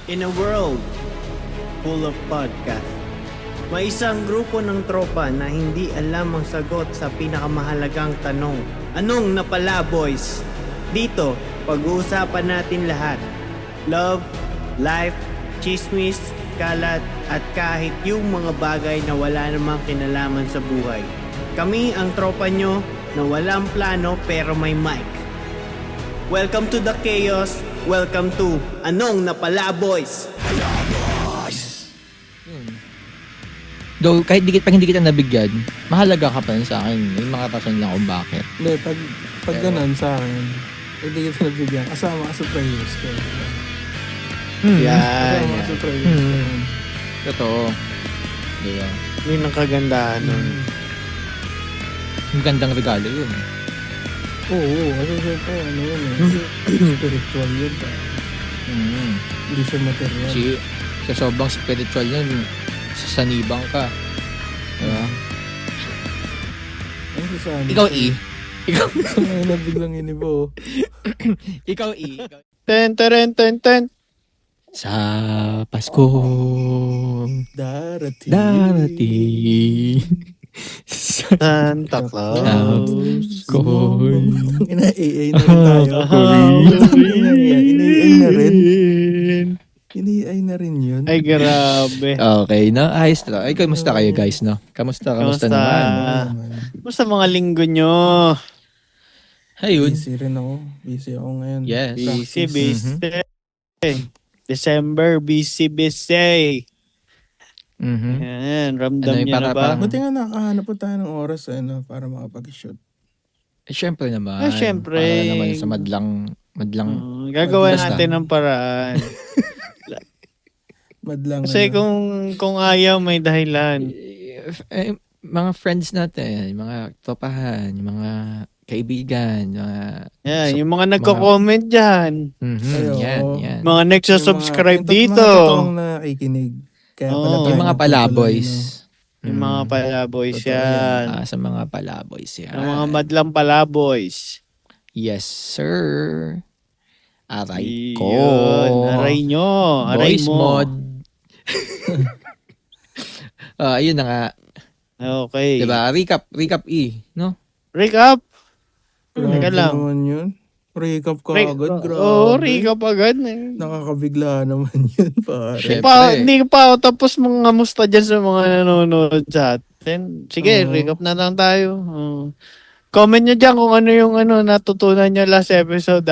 In a world full of podcasts, may isang grupo ng tropa na hindi alam ang sagot sa pinakamahalagang tanong. Anong napala, boys? Dito, pag-uusapan natin lahat. Love, life, chismis, kalat, at kahit yung mga bagay na wala namang kinalaman sa buhay. Kami ang tropa nyo na walang plano pero may mic. Welcome to the chaos. Welcome to Anong Napala, Boys? Though, kahit pag hindi kita nabigyan, mahalaga ka pa rin sa akin. May mga rason lang kung bakit. Hindi, pag ganun sa akin, hindi kita nabigyan. Kasama ka sa prayers ko. Yan. Kasama ka sa prayers ko. Totoo. Diba? Yun ang kagandahan nun. Ang gandang regalo yun. Oo, kasi syempre, ano yun eh. Spiritual yun. Hindi siya material. Kasi sa sobrang spiritual yun, sasanibang ka. Diba? Ano sa amin? Ikaw, E. Ikaw. Sa ngayon na biglang inibo. Ikaw, E. Ten, ten, ten, ten. Sa Pasko darating Santa Claus. Ina-AA na rin tayo. Ina-AA na rin. Ina-AA na rin yun. Ay, grabe. Okay, no? Ayos na. Ay, kamusta kayo, guys, no? Kamusta naman? Kumusta mga linggo nyo? Ayun. Busy rin ako. Busy ako ngayon. Yes. Busy. December, busy. Mhm. Yan, ramdam Ano yung nyo na ba? parang- Buti nga nakahanap po tayo ng oras para makapag-shoot. Eh, syempre naman. Syempre. Para naman sa madlang Gagawa Basta. natin ng paraan. Madlang Kasi kung ayaw, may dahilan. mga friends natin, mga topahan, mga kaibigan, mga Yan, yung mga nagko-comment dyan. yan. Mga nagsasubscribe dito. Yung nakikinig. Kaya Oo. pala tayo Yung mga nagtutuloy, palaboys. Yung mga palaboys Totoo yan. Sa mga palaboys yan. Yung mga madlang palaboys. Yes, sir. Aray ko. Yun. Aray nyo. Aray Voice mo. mod. Ayun na nga. Okay. Diba? Recap E. No? Recap. Grabe Teka lang. naman yun. Recap ka agad. Grabe. Oo, recap agad. Nakakabigla naman yun, pare. Syempre. Hindi pa ako tapos mga musta dyan sa mga nanonood sa atin. Sige, Oo. recap na lang tayo. Comment nyo dyan kung ano yung natutunan nyo last episode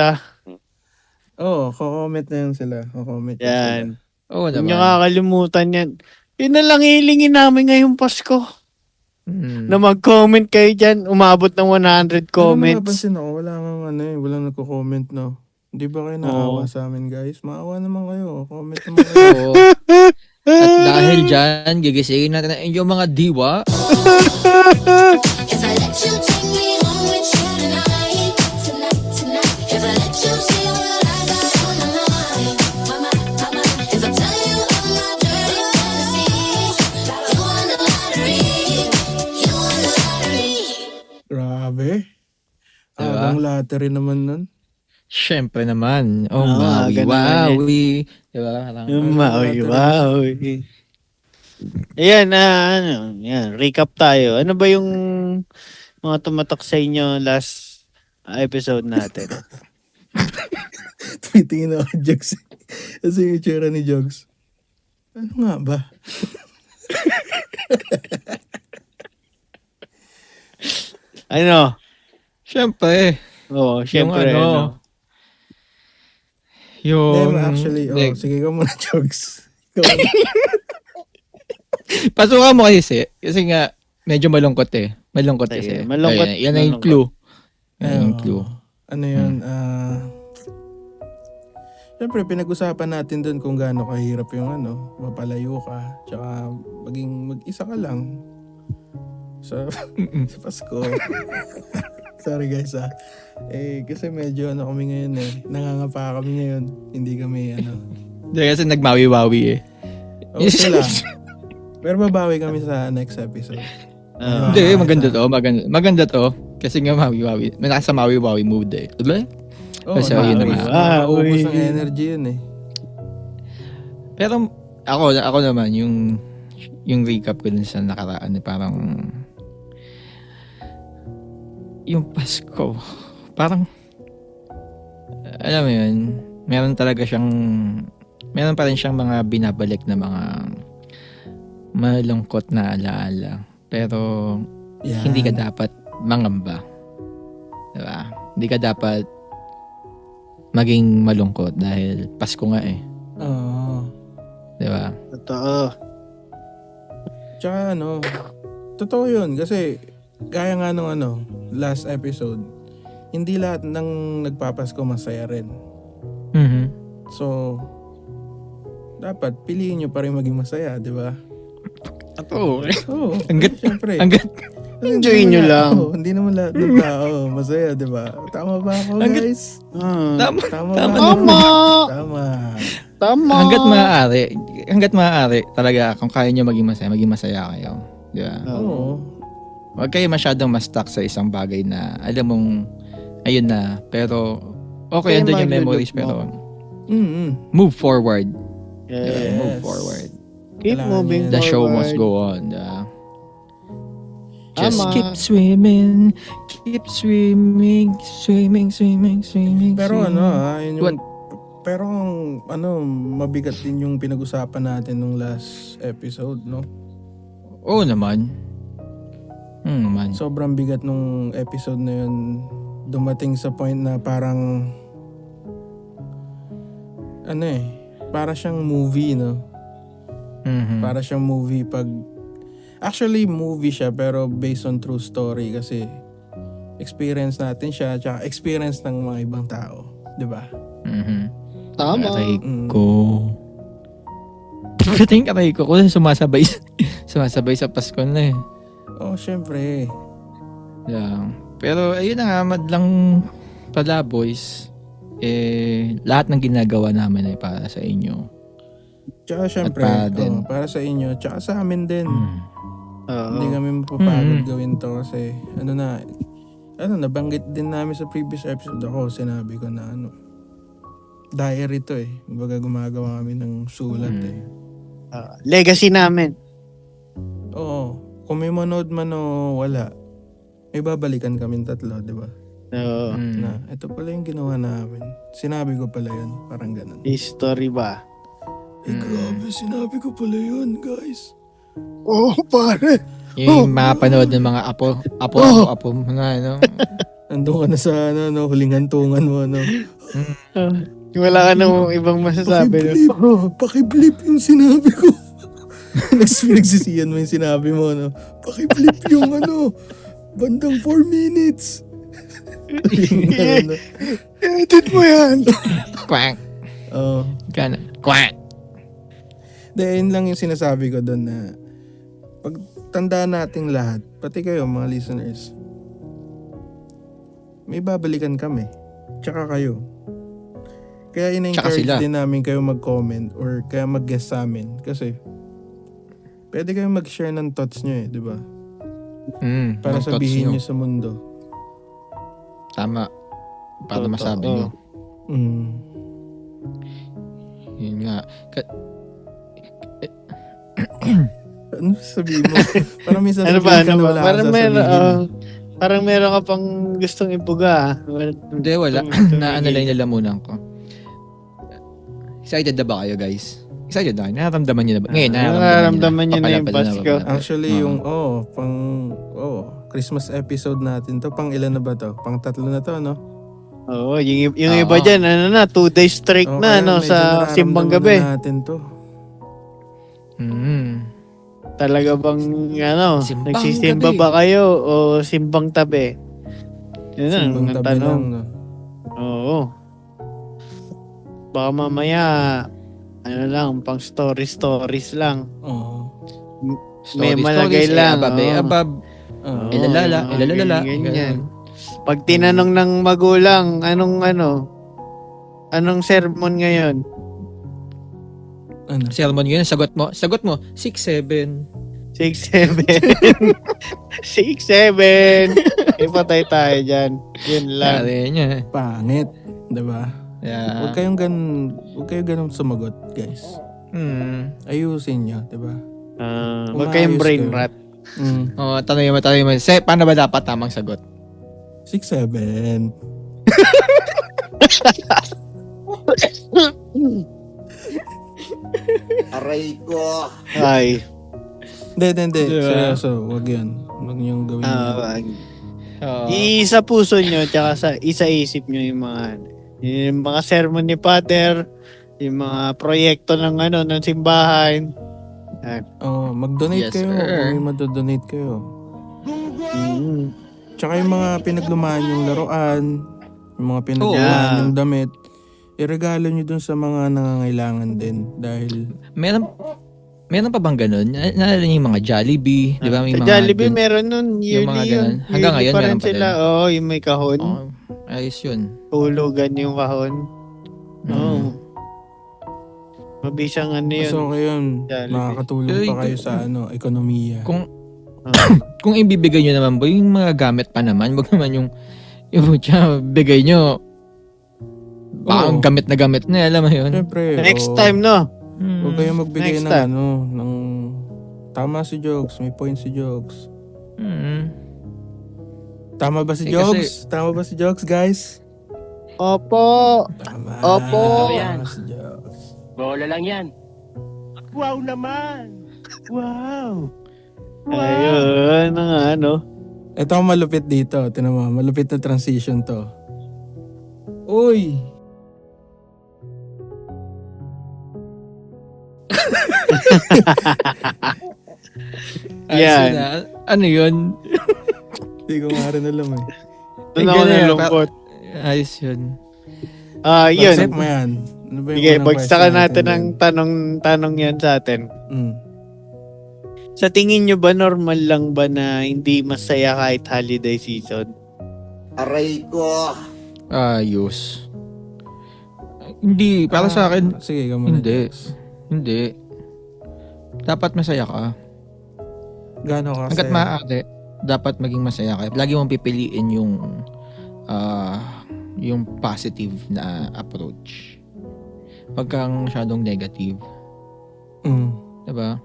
Oo, kukomment na yun sila. Kukomment na sila. Yan. Oo Huwag nyo naman. kakalimutan yan. Yun na lang hilingin namin ngayong Pasko. Mm. Na mag-comment kayo dyan. Umabot ng 100 Ano comments. napapansin ako, wala kang walang nagko-comment, no? Hindi ba kayo naawa sa amin, guys? Maawa naman kayo. Comment naman kayo. Oo. At dahil dyan, gigisingin natin ang inyong mga diwa. If I let you take me home with you tonight. If I let you see what I got on my mind. If I tell you all my dirty fantasies. You won the lottery. You won the lottery. Grabe. Diba? Agang lottery naman nun. Siyempre naman. Oh, ganun mawi-wawi. Diba? Mawi. Ayan, yan, recap tayo. Ano ba yung mga tumatak sa inyo last episode natin? Tumitingin ako kay Jogs. Kasi yung itsura ni Jogs. Ano nga ba? Ano? Siyempre. Oo, syempre. Yung ano, Yung... Never actually. Like, Sige ka muna, Jogs. Ikaw muna. pasukan mo kasi. Kasi nga, medyo malungkot eh. Malungkot Sige, kasi. malungkot, Ayan, yan na yung malungkot. clue. Yan Ayun. yung clue. Ano yun? Siyempre, pinag-usapan natin dun kung gaano kahirap yung mapalayo ka. Tsaka maging mag-isa ka lang. Sa Pasko. Sorry guys kasi medyo kami ngayon nangangapa kami ngayon. Hindi kami Hindi kasi nagmawi-wawi eh. Okay lang. Pero babawi kami sa next episode. Hindi, maganda to. Maganda to. Kasi nga mawi-wawi. May nasa mawi-wawi mood eh. Diba? Oo, So, yun naman. Naubos ng energy yun eh. Pero ako naman yung recap ko dun sa nakaraan parang yung Pasko parang alam mo yun, meron pa rin siyang mga binabalik na mga malungkot na alaala. Pero Yan. hindi ka dapat mangamba. Diba? Hindi ka dapat maging malungkot dahil Pasko nga eh. Oo. Diba? Totoo. Tsaka totoo yun. Kasi, gaya nga nung last episode, hindi lahat ng nagpapasko masaya rin. Mhm. So, dapat piliin nyo pa rin maging masaya, di ba? Oo. Oo. Hanggat- Siyempre. Enjoy nyo lang. Hindi naman lahat ng tao masaya, di ba? Tama ba ako, guys? Tama. Tama ba? Tama. ako? Tama. Hanggat maaari talaga kung kaya nyo maging masaya kayo. Di ba? Oo. Huwag kayo masyadong ma-stuck sa isang bagay na alam mong ayun na. Pero okay, Kaya andun yung mag-look memories mo. pero Mm-mm. move forward. Yes. Move forward. Keep Kailangan moving yan. The show forward. must go on. Just Tama. keep swimming. Keep swimming. Swimming. Pero swimming. yun yung... Pero mabigat din yung pinag-usapan natin nung last episode, no? Oo naman. Naman. Sobrang bigat nung episode na yun. Dumating sa point na parang... para siyang movie, no? Mhm. Para siyang movie pag... Actually, movie siya pero based on true story kasi experience natin siya tsaka experience ng mga ibang tao. Di ba? Mhm. Tama. Aray Mm. ko. Pati yung aray ko kasi sumasabay sa Pasko na eh. Oh, syempre. Yeah. Pero ayun na nga, madlang pala boys. Lahat ng ginagawa namin ay para sa inyo. Tsaka syempre, para din. para sa inyo, tsaka sa amin din. Oo. Hindi kami mapapagod Mm. gawin to kasi nabanggit din namin sa previous episode ako, sinabi ko na diary to eh. Kumbaga gumagawa kami ng sulat eh. Legacy namin. Oo. Kung may manood man o wala, may babalikan kami tatlo, di ba? Oo. Na, ito pala yung ginawa namin. Sinabi ko pala yun. Parang ganun. History ba? Grabe, sinabi ko pala yun, guys. Oo, pare. Yung mapanood ng mga apo na Nandun ka na sa huling hantungan mo, Wala ka nang ibang masasabi. Pakiblip yung sinabi ko. Nagsisiyan mo yung sinabi mo, Pakiblip yung bandang 4 minutes. Edit mo yan. Quack. Oo. Kana. Quack. Yun lang yung sinasabi ko doon na pag tandaan nating lahat, pati kayo mga listeners, may babalikan kami. Tsaka kayo. Kaya Tsaka ina-encourage sila. din namin kayo mag-comment or kaya mag-guest sa amin. Kasi pwede kayong mag-share ng thoughts nyo di ba? Para Ang thoughts sabihin nyo. nyo sa mundo. Tama. Para Totoo. masabi nyo. Mm. Yun nga. Ano sabihin mo? Parang may Ano sasabihin ba? ka na wala Parang kang meron, sasabihin. parang meron ka pang gustong ibuga. Hindi, wala. Na-analyze na lang muna ko. Excited na ba kayo, guys? Excited na kayo? Nararamdaman nyo na ba? Ngayon, nararamdaman nyo na yung Pasko. Actually, yung Christmas episode natin to, pang ilan na ba to? Pang 3 na to, no? Oo, yung Oo. iba dyan, 2 days straight O, na, kaya medyo sa simbang gabi. nararamdaman na natin to. Talaga bang, Simbang nagsisimba gabi. ba kayo o simbang tabi? Yun ang Simbang tabi tanong. lang, no? Oo. Baka mamaya, pang stories lang. Oo. May malagay lang, Abab. Oo. Ilalala. Ganyan. Pag tinanong ng magulang, anong sermon ngayon? Ano? Sermon yun, sagot mo, 6-7. 6-7. 6-7. Ipatay tayo dyan. Yun lang. Yari niya. Pangit. Diba? Yeah. Huwag kayo ganun sumagot, guys. Ayusin nyo, diba? Huwag kayong Umaayos brain kayo. rot. Oh, tanongin mo. Paano ba dapat tamang sagot? 6'7". Aray ko. Ay. Hindi. Diba? Seryoso, wag yan. Wag niyong gawin yan. Wag. Oo. Isa puso nyo, tsaka isa isip nyo yung mga sermon ni Pater, yung mga proyekto ng ng simbahan. Mag-donate Yes, kayo. sir. Kung may madodonate kayo. Mm. Tsaka yung mga pinaglumaan yung laruan, yung mga pinaglumaan Oo. yung damit, iregalo nyo dun sa mga nangangailangan din. Dahil, Meron pa bang ganun? Naalala niyo yung mga Jollibee, di ba? May Sa mga Jollibee dun- meron nun, yearly mga yun. ganun. Hanggang Yearly ngayon, pa rin meron pa sila. din. Oo, yung may kahon. Oh, ayos yun. Hulugan yung kahon. Oo. Mm. Mabisang yun. so yun, Jollibee. makakatulong Pero pa yung- kayo sa ekonomiya. Kung ibibigay nyo naman boy, yung mga gamit pa naman, wag naman yung bigay nyo. Baka Oo. gamit na, alam mo yun. Siyempre, Next time, no? Huwag kayong magbigay Next ng time. ng tama si Jokes, may point si Jokes. Tama ba si Eh, Jokes? Tama ba si Jokes, guys? Opo. Tama. Opo. Tama si Jokes. Bola lang yan. Wow naman. Wow. Ayun, Ito ang malupit dito. Tinan mo, malupit na transition to. Uy! Yan. Ano yun? Hindi ko nga rin alam eh. Doon ako Ganun yan, nalungkot. Ayos yun. Yun. Bagsak mo yan. Ano ba yung Sige, unang bagsakan question natin ng dyan? tanong yan sa atin. Mm. Sa tingin nyo ba normal lang ba na hindi masaya kahit holiday season? Aray ko. Ayos. Hindi, para sa akin, Sige, ka muna. Hindi. Jokes. hindi. Dapat masaya ka. Gano'n ka Hanggat maaari, dapat maging masaya ka. Lagi mong pipiliin yung positive na approach. Huwag kang masyadong negative. Mm. Diba?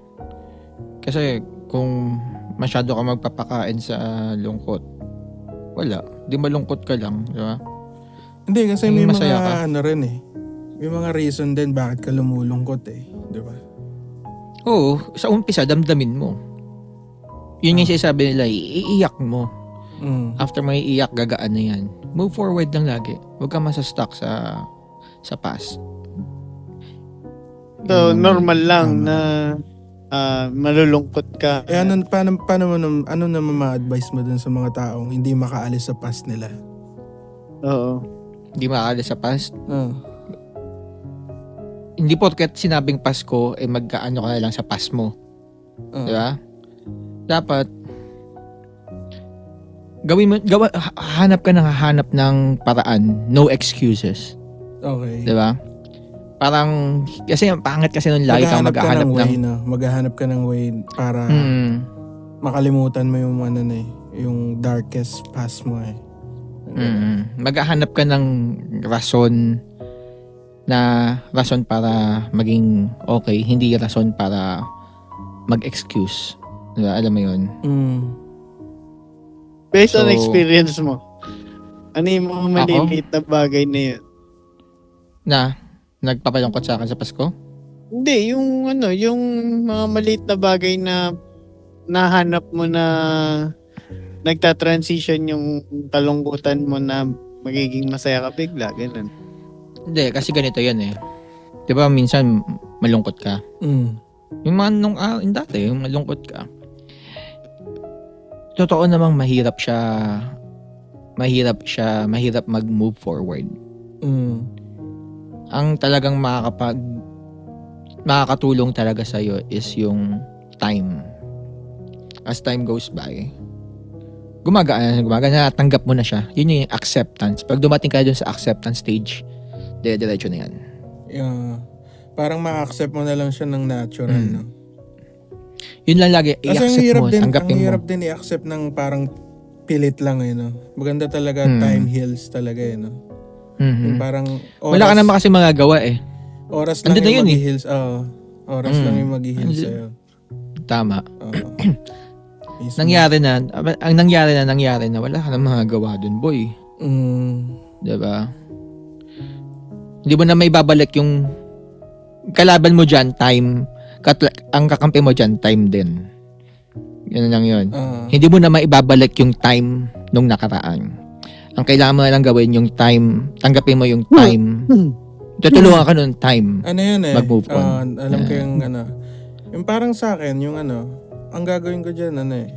Kasi kung masyado ka magpapakain sa lungkot, wala. Di malungkot ka lang. Diba? Hindi, kasi Maging may masaya mga ka. rin eh. May mga reason din bakit ka lumulungkot eh. Di ba? Oo, sa umpisa, damdamin mo. Yun yung sinasabi nila, iiyak mo. Mm. After may iiyak, gagaan na yan. Move forward lang lagi. Huwag ka masastuck sa past. So, Yun. normal lang Tama. na malulungkot ka. Eh paano mo ano naman ma-advise mo dun sa mga taong hindi makaalis sa past nila? Oo. Hindi makakali sa past. Oh. Hindi porket sinabing Pasko, magkaano ka na lang sa past mo. Oh. Di ba? Dapat, hanap ng paraan. No excuses. Okay. Di ba? Parang, kasi ang pangit kasi nung lagi kang maghahanap ng... way, no? Maghahanap ka ng way para makalimutan mo yung yung darkest past mo eh. Maghahanap ka ng rason para maging okay, hindi rason para mag-excuse. Diba? Alam mo yun? Based on So, experience mo, ano yung mga maliliit na bagay na yun? Na nagpapalungkot sa akin sa Pasko? Hindi, yung mga maliit na bagay na nahanap mo na nagta-transition yung kalungkutan mo na magiging masaya ka bigla, ganun. Hindi, kasi ganito yan eh. Diba minsan malungkot ka? Yung mga yung dati, yung malungkot ka. Totoo namang mahirap mag-move forward. Ang talagang makakatulong talaga sa'yo is yung time. As time goes by, gumagana, natanggap mo na siya. Yun yung acceptance. Pag dumating ka dun sa acceptance stage, diretso na yan. Yeah. Parang ma-accept mo na lang siya ng natural, no? Yun lang lagi, Kasi ang i-accept hirap mo, din, tanggapin mo. din i-accept ng parang pilit lang eh, no? Maganda talaga, time heals talaga eh, no? Yung parang oras, Wala ka naman kasi magagawa eh. oras lang Andun na yung yun eh. mag-heals. Oo. Oras lang yung mag-heal Ang- sa'yo. Tama. Oo. Mismo. Nangyari na, wala ka na magagawa dun, boy. Mm. Diba? Hindi mo na may babalik yung kalaban mo dyan, time. Ang kakampi mo dyan, time din. Yan lang yun. Hindi mo na maibabalik yung time nung nakaraan. Ang kailangan mo na lang gawin yung time, tanggapin mo yung time. Tutulungan ka nun, time. Ano yun eh? Mag-move on. Alam ko yung ano. Yung parang sa akin, yung ano, ang gagawin ko dyan, ano eh.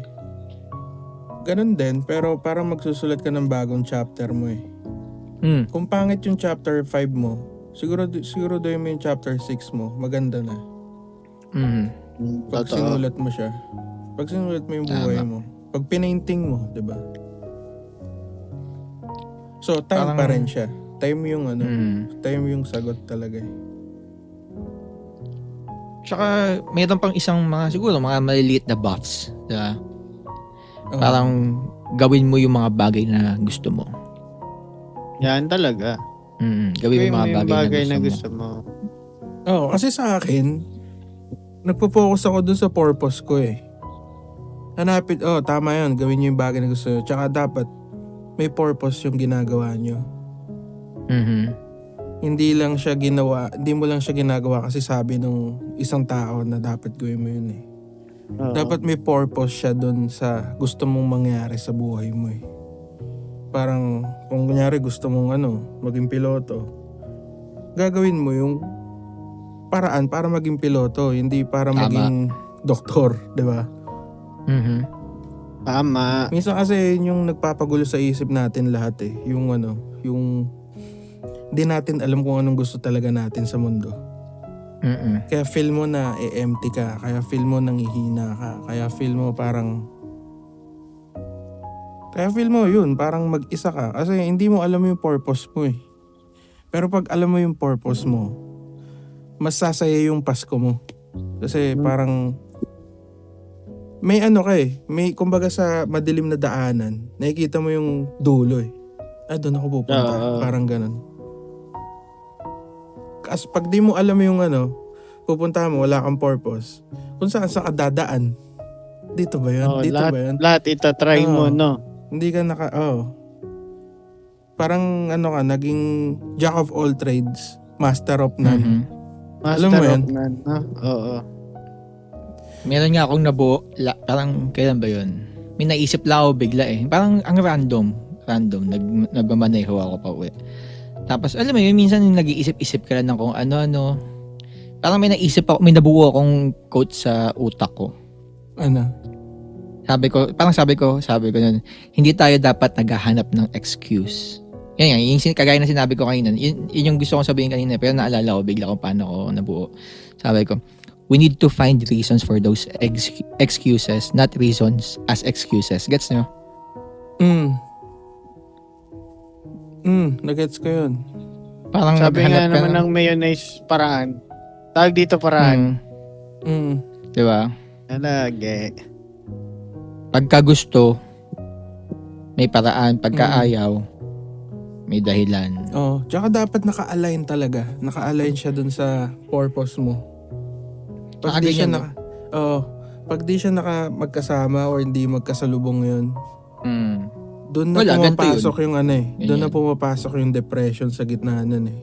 Ganun din, pero parang magsusulat ka ng bagong chapter mo eh. Mm. Kung pangit yung chapter 5 mo, siguro doon mo yung chapter 6 mo, maganda na. Mm. Pag sinulat mo siya. Pag sinulat mo yung buhay Tama. mo. Pag pinainting mo, di ba? So, time Parang- pa rin siya. Time yung ano, Mm. time yung sagot talaga eh. Tsaka, mayroon pang isang siguro mga maliliit na buffs. Diba? Oo. Parang gawin mo yung mga bagay na gusto mo. Yan talaga. Gawin mo yung mga yung bagay, na gusto gusto mo. Oo, kasi sa akin, nagpo-focus ako dun sa purpose ko eh. Hanapin, tama yun, gawin nyo yung bagay na gusto nyo. Tsaka dapat, may purpose yung ginagawa nyo. mo. Mhm. Hindi mo lang siya ginagawa kasi sabi nung isang tao na dapat gawin mo yun eh. Oo. Dapat may purpose siya dun sa gusto mong mangyari sa buhay mo eh. Parang, kung kunyari gusto mong maging piloto, gagawin mo yung paraan para maging piloto, hindi para Tama. maging doktor, di ba? Mhm. Tama. Minsan kasi yun yung nagpapagulo sa isip natin lahat eh. Yung hindi natin alam kung anong gusto talaga natin sa mundo. Mhm. Kaya feel mo na empty ka, kaya feel mo nangihina ka, kaya feel mo yun, parang mag-isa ka. Kasi hindi mo alam yung purpose mo eh. Pero pag alam mo yung purpose mo, mas sasaya yung Pasko mo. Kasi parang may may kumbaga sa madilim na daanan, nakikita mo yung dulo eh. Doon ako pupunta. Oo. Parang ganun. Kasi pag di mo alam yung pupunta mo, wala kang purpose. Kung saan ka dadaan. Dito ba yun? Oo, Dito ba yun? lahat itatry mo, Oo. no? Hindi ka parang naging jack of all trades, master of none. Mhm. Alam mo Master yan? of none, no? Oo. Meron nga akong parang kailan ba yun? May naisip lang ako bigla eh. Parang ang random. Nagmamaneho ako pa uwi. Tapos alam mo yun, minsan yung nag-iisip-isip ka lang ng kung ano-ano. Parang may nabuo akong quote sa utak ko. Ano? Sabi ko nun, hindi tayo dapat naghahanap ng excuse. Yan, yung kagaya na sinabi ko kanina, yun yung gusto kong sabihin kanina, pero naalala ko bigla kung paano ko nabuo. Sabi ko, we need to find reasons for those excuses, not reasons as excuses. Gets nyo? Nagets ko yun. Parang Sabi nga maghanap ka naman ng mayonnaise paraan. Tawag dito paraan. Diba? Alage. Pagka gusto, may paraan. Pagka ayaw, may dahilan. Tsaka dapat naka-align talaga. Naka-align siya dun sa purpose mo. Pag di siya Nakaganyan, pag di siya magkasama or hindi magkasalubong yun, doon na Wala, ganito pumapasok yung doon na Ganyan. pumapasok yung depression sa gitna nun eh.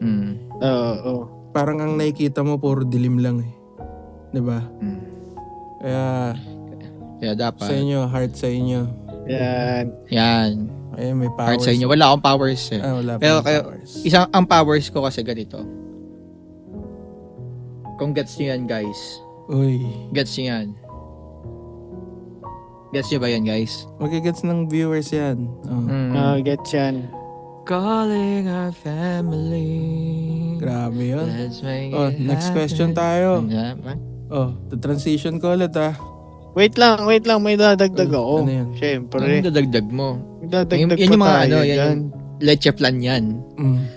Oo. Parang ang nakikita mo puro dilim lang eh. 'Di ba? Kaya Kaya dapat. sa inyo, heart sa inyo. Yan. Yan. Ay, may powers. Heart sa inyo. Wala akong powers eh. Wala Pero pa powers. ang powers ko kasi ganito. Kung gets nyo yan, guys. Uy. Gets nyo yan. Gets nyo ba yan, guys? Magigets ng viewers yan. Gets yan. Calling our family. Grabe yun. Let's make Next question tayo. The transition ko ulit Wait lang. May dadagdag ako. Ano yan? Ano Siyempre. dadagdag mo? Dadagdag Yan pa yung mga tayo yan dyan. yung leche flan yan.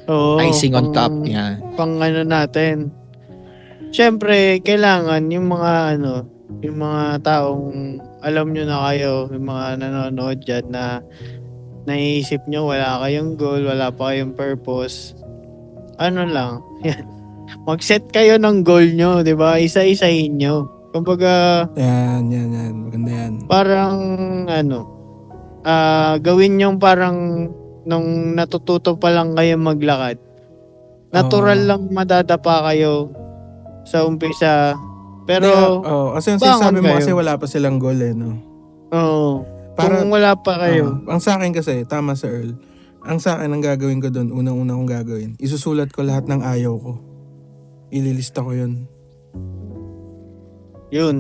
Oo, Icing on top. pang- Yan. Pang natin. Siyempre, kailangan yung mga yung mga taong alam nyo na kayo, yung mga nanonood dyan na naiisip nyo wala kayong goal, wala pa kayong purpose. Ano lang, yan. mag-set kayo ng goal nyo, di ba? Isa-isahin nyo. Kumbaga, Yan. Maganda yan. parang, gawin yung parang nung natututo pa lang kayo maglakad. Natural Oo. lang madadapa kayo sa umpisa. Pero, Kasi yung bangon sinasabi mo kayo. kasi wala pa silang goal eh, no? kung wala pa kayo, Ang sa akin kasi, tama sa Earl, ang sa akin, ang gagawin ko doon, unang-una kong gagawin, isusulat ko lahat ng ayaw ko. Ililista ko yun.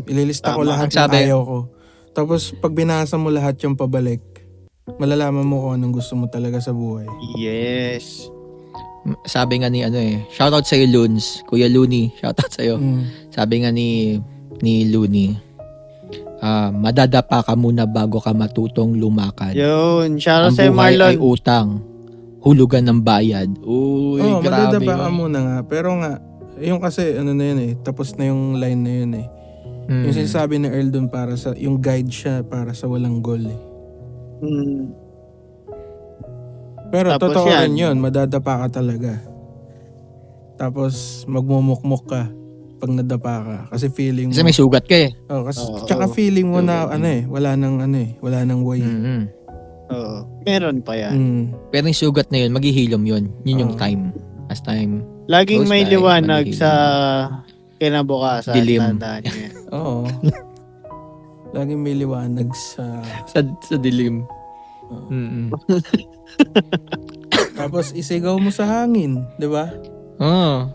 Ililista ko Tama. lahat Ang ng sabi- ayaw ko. Tapos, pag binasa mo lahat yung pabalik, malalaman mo kung anong gusto mo talaga sa buhay. yes. Sabi nga ni shoutout sa'yo Loons, Kuya Looney, shoutout sa'yo. Sabi nga ni Looney, madadapa ka muna bago ka matutong lumakad. Yun, Ang shoutout sa'yo buhay ay Marlon. utang, hulugan ng bayad. Uy, grabe. madadaba ka yun. muna nga. Pero nga, yung kasi, ano na yun eh, tapos na yung line na yun eh. Mm. Yung sinasabi ni Earl doon para sa, yung guide siya para sa walang goal eh. Mm. Pero Tapos totoo yan. rin yun, madadapa ka talaga. Tapos magmumukmuk ka pag nadapa ka. Kasi feeling mo, Kasi may sugat ka eh. tsaka feeling mo na wala nang way. Mm-hmm. Oo. Meron pa yan. Mm. Pero yung sugat na yun, maghihilom yun. Yun yung Oo. time. As time. Laging Goes may by, liwanag maghihilom. sa kinabukasan. Dilim. Tandaan nyo yan. Oo. Laging may liwanag sa... Sa dilim. Oo. Mm-mm. Tapos isigaw mo sa hangin, di ba? Oh.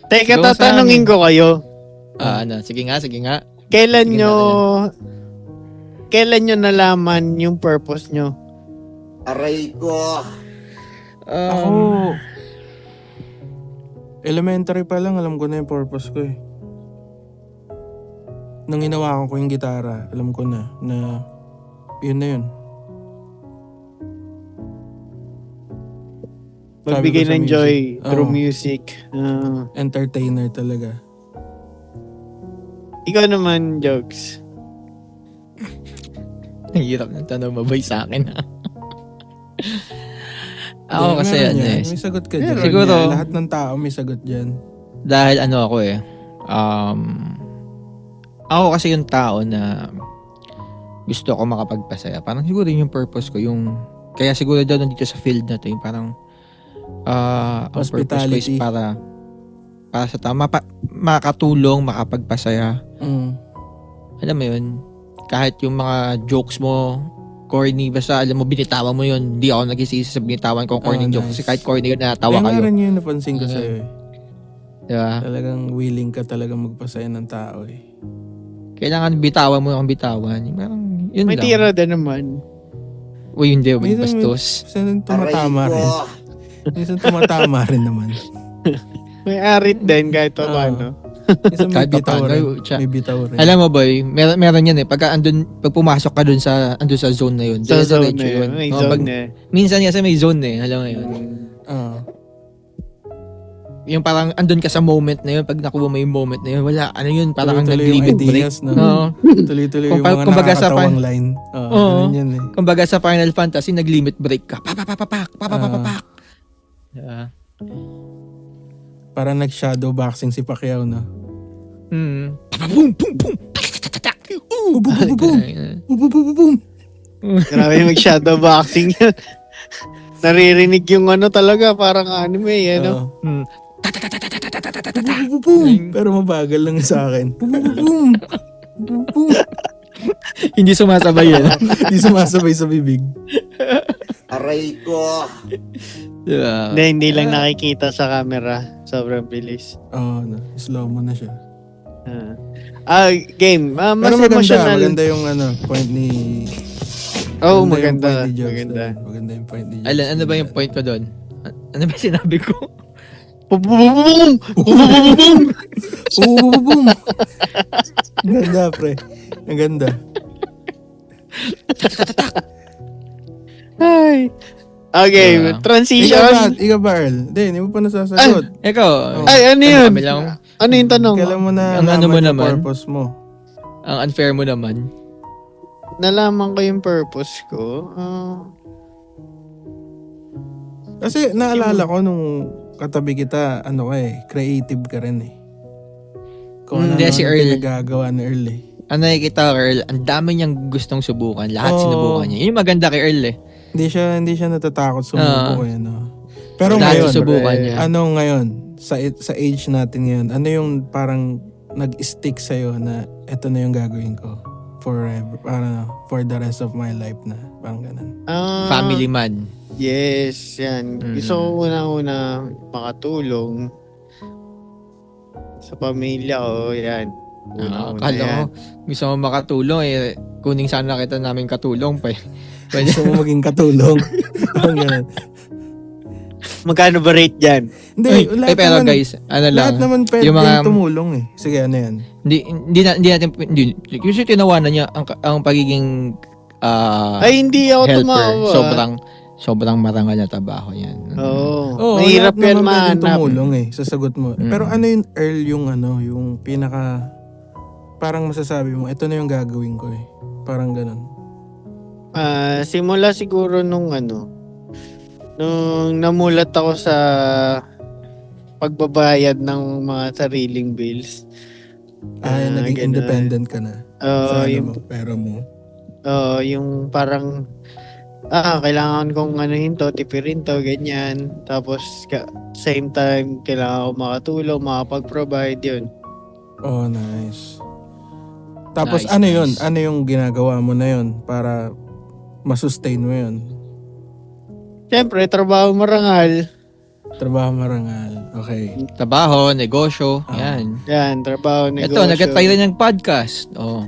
Teka, Siguro sa tatanungin amin. ko kayo. Sige nga. Kailan Sige nyo... na, Kailan nyo nalaman yung purpose nyo? Aray ko. Ako, elementary pa lang, alam ko na yung purpose ko eh. Nung hinawakan ko yung gitara, alam ko na yun na yun. Magbigay Sabi ko sa ng music. joy through Oo. music. Entertainer talaga. Ikaw naman, Jokes. Ang hirap ng tanong, mabay sa akin. Ako Meron kasi yan. eh. May sagot ka dyan. Siguro. Yan. Lahat ng tao may sagot dyan. Dahil ako ako kasi yung tao na gusto ko makapagpasaya. Parang siguro yun yung purpose ko. Kaya siguro daw nandito sa field na to, yung parang ang purpose ko is Hospitality. para sa tama, makatulong, makapagpasaya. Alam mo yun, kahit yung mga jokes mo, corny, basta alam mo, binitawan mo yun. Hindi ako nagsisisi sa binitawan kong corny jokes. Kasi kahit corny yun, natawa Kaya kayo. nga rin yun napansin ko Mhm. sa'yo eh. Diba? Talagang willing ka talaga magpasaya ng tao eh. Kailangan bitawan mo yung bitawan. Yung parang, yun May lang. tira din naman. Uy, hindi. Minsan- Bastos. Minsan Aray tumatama ko. rin. Minsan tumatama rin naman. May arit din kahit pa Oo. paano. Minsan may Kahit pa bitaw paano, rin. tsa. May bitaw rin. Alam mo boy, meron yan eh. Pag pumasok ka dun sa zone na yun. Sa zone diretso na yun. May Oo, zone pag- na yun. Minsan kasi may zone eh. Alam mo yun. Oo. Yung parang andun ka sa moment na yun. Pag nakuha mo yung moment na yun, wala. Ano yun? Parang kang Tuloy-tuloy yung nag-limit break. ideas, no? Oo. Tuloy-tuloy yung mga Kumbaga sa nakakatawang line. Oo. Oo. Ganun yan eh. Kumbaga sa Final Fantasy, nag-limit break ka. Papapapak. Yeah. Parang nag-shadow boxing si Pacquiao, no? Hmm. Boom, boom, boom. Boom, boom, boom, boom. Boom, boom, boom, boom. Grabe mag-shadow boxing yun. Naririnig yung talaga, parang anime, ano? Oo. Hmm. Boom, boom, boom. Pero mabagal lang sa akin. Boom, boom, boom. Boom, boom. Hindi sumasabay yan. Di sumasabay sa bibig. Aray ko. Diba? Hindi lang nakikita sa camera. Sobrang bilis. Oo, no. Slow mo na siya. Game. Mas Pero maganda, emotional. maganda yung point ni... Oh, yung maganda. point ni Jokes Maganda. doon. Maganda yung point ni Jokes. Alan, ano ba yung point ko doon? Ano ba sinabi ko? Boom! Boom! Boom, boom, boom. Ang ganda, pre. Ang ganda. Ay. Okay, transition. Ikaw ba, Earl? Hindi mo pa nasasagot. Ikaw. Ay, ano yun? Kami lang. Ano yung tanong? Kailan mo na Ang ano mo yung naman? purpose mo? Ang unfair mo naman. Nalaman ko yung purpose ko. Kasi naalala ko nung katabi kita, ano ka creative ka rin eh. Kung ano Hindi, si ang Earl. pinagagawa ni Earl eh. Ang nakikita ko, Earl, ang dami niyang gustong subukan. Lahat Oo. sinubukan niya. Yun yung maganda kay Earl eh. Hindi siya natatakot sumubok eh, no? Pero Lahat ngayon, susubukan niya. ano ngayon, sa age natin ngayon, ano yung parang nag-stick sa'yo na eto na yung gagawin ko forever, para for the rest of my life na, parang ganun. Family man. Yes, yan. Gusto ko una-una makatulong sa pamilya ko, yan. Una-una Akala ko, yan. gusto mo makatulong eh. Kuning sana kita namin katulong pa eh. Pwede. Gusto mo maging katulong. Parang ganun. Magkano ba rate dyan? Hindi, Ay, pero guys, ano lang. lahat naman pwede yung mga- tumulong eh. Sige, ano yan? Hindi natin, kasi tinawanan niya ang pagiging Ay, hindi ako helper. tumawa. Sobrang marangal na trabaho yan. Oo. Oo, Mahirap lahat yan naman pwedeng mahanap. tumulong eh, sa sagot mo. Mm. Pero ano yung Earl yung pinaka, parang masasabi mo, ito na yung gagawin ko eh. Parang ganun. Simula siguro nung namulat ako sa pagbabayad ng mga sariling bills. Ay, naging ganun. independent ka na. Sa yung, pera mo. yung parang kailangan kong hinto, tipirin to, ganyan. Tapos, same time, kailangan ko makatulong, makapag-provide, yun. Oh, nice. Tapos Nice, ano yun? nice. Ano yung ginagawa mo na yun para masustain mo yun? Siyempre, trabaho marangal. Trabaho marangal. Okay. Trabaho, negosyo, yan. Yan, trabaho, negosyo. Ito, nag-try rin ng podcast. Oh.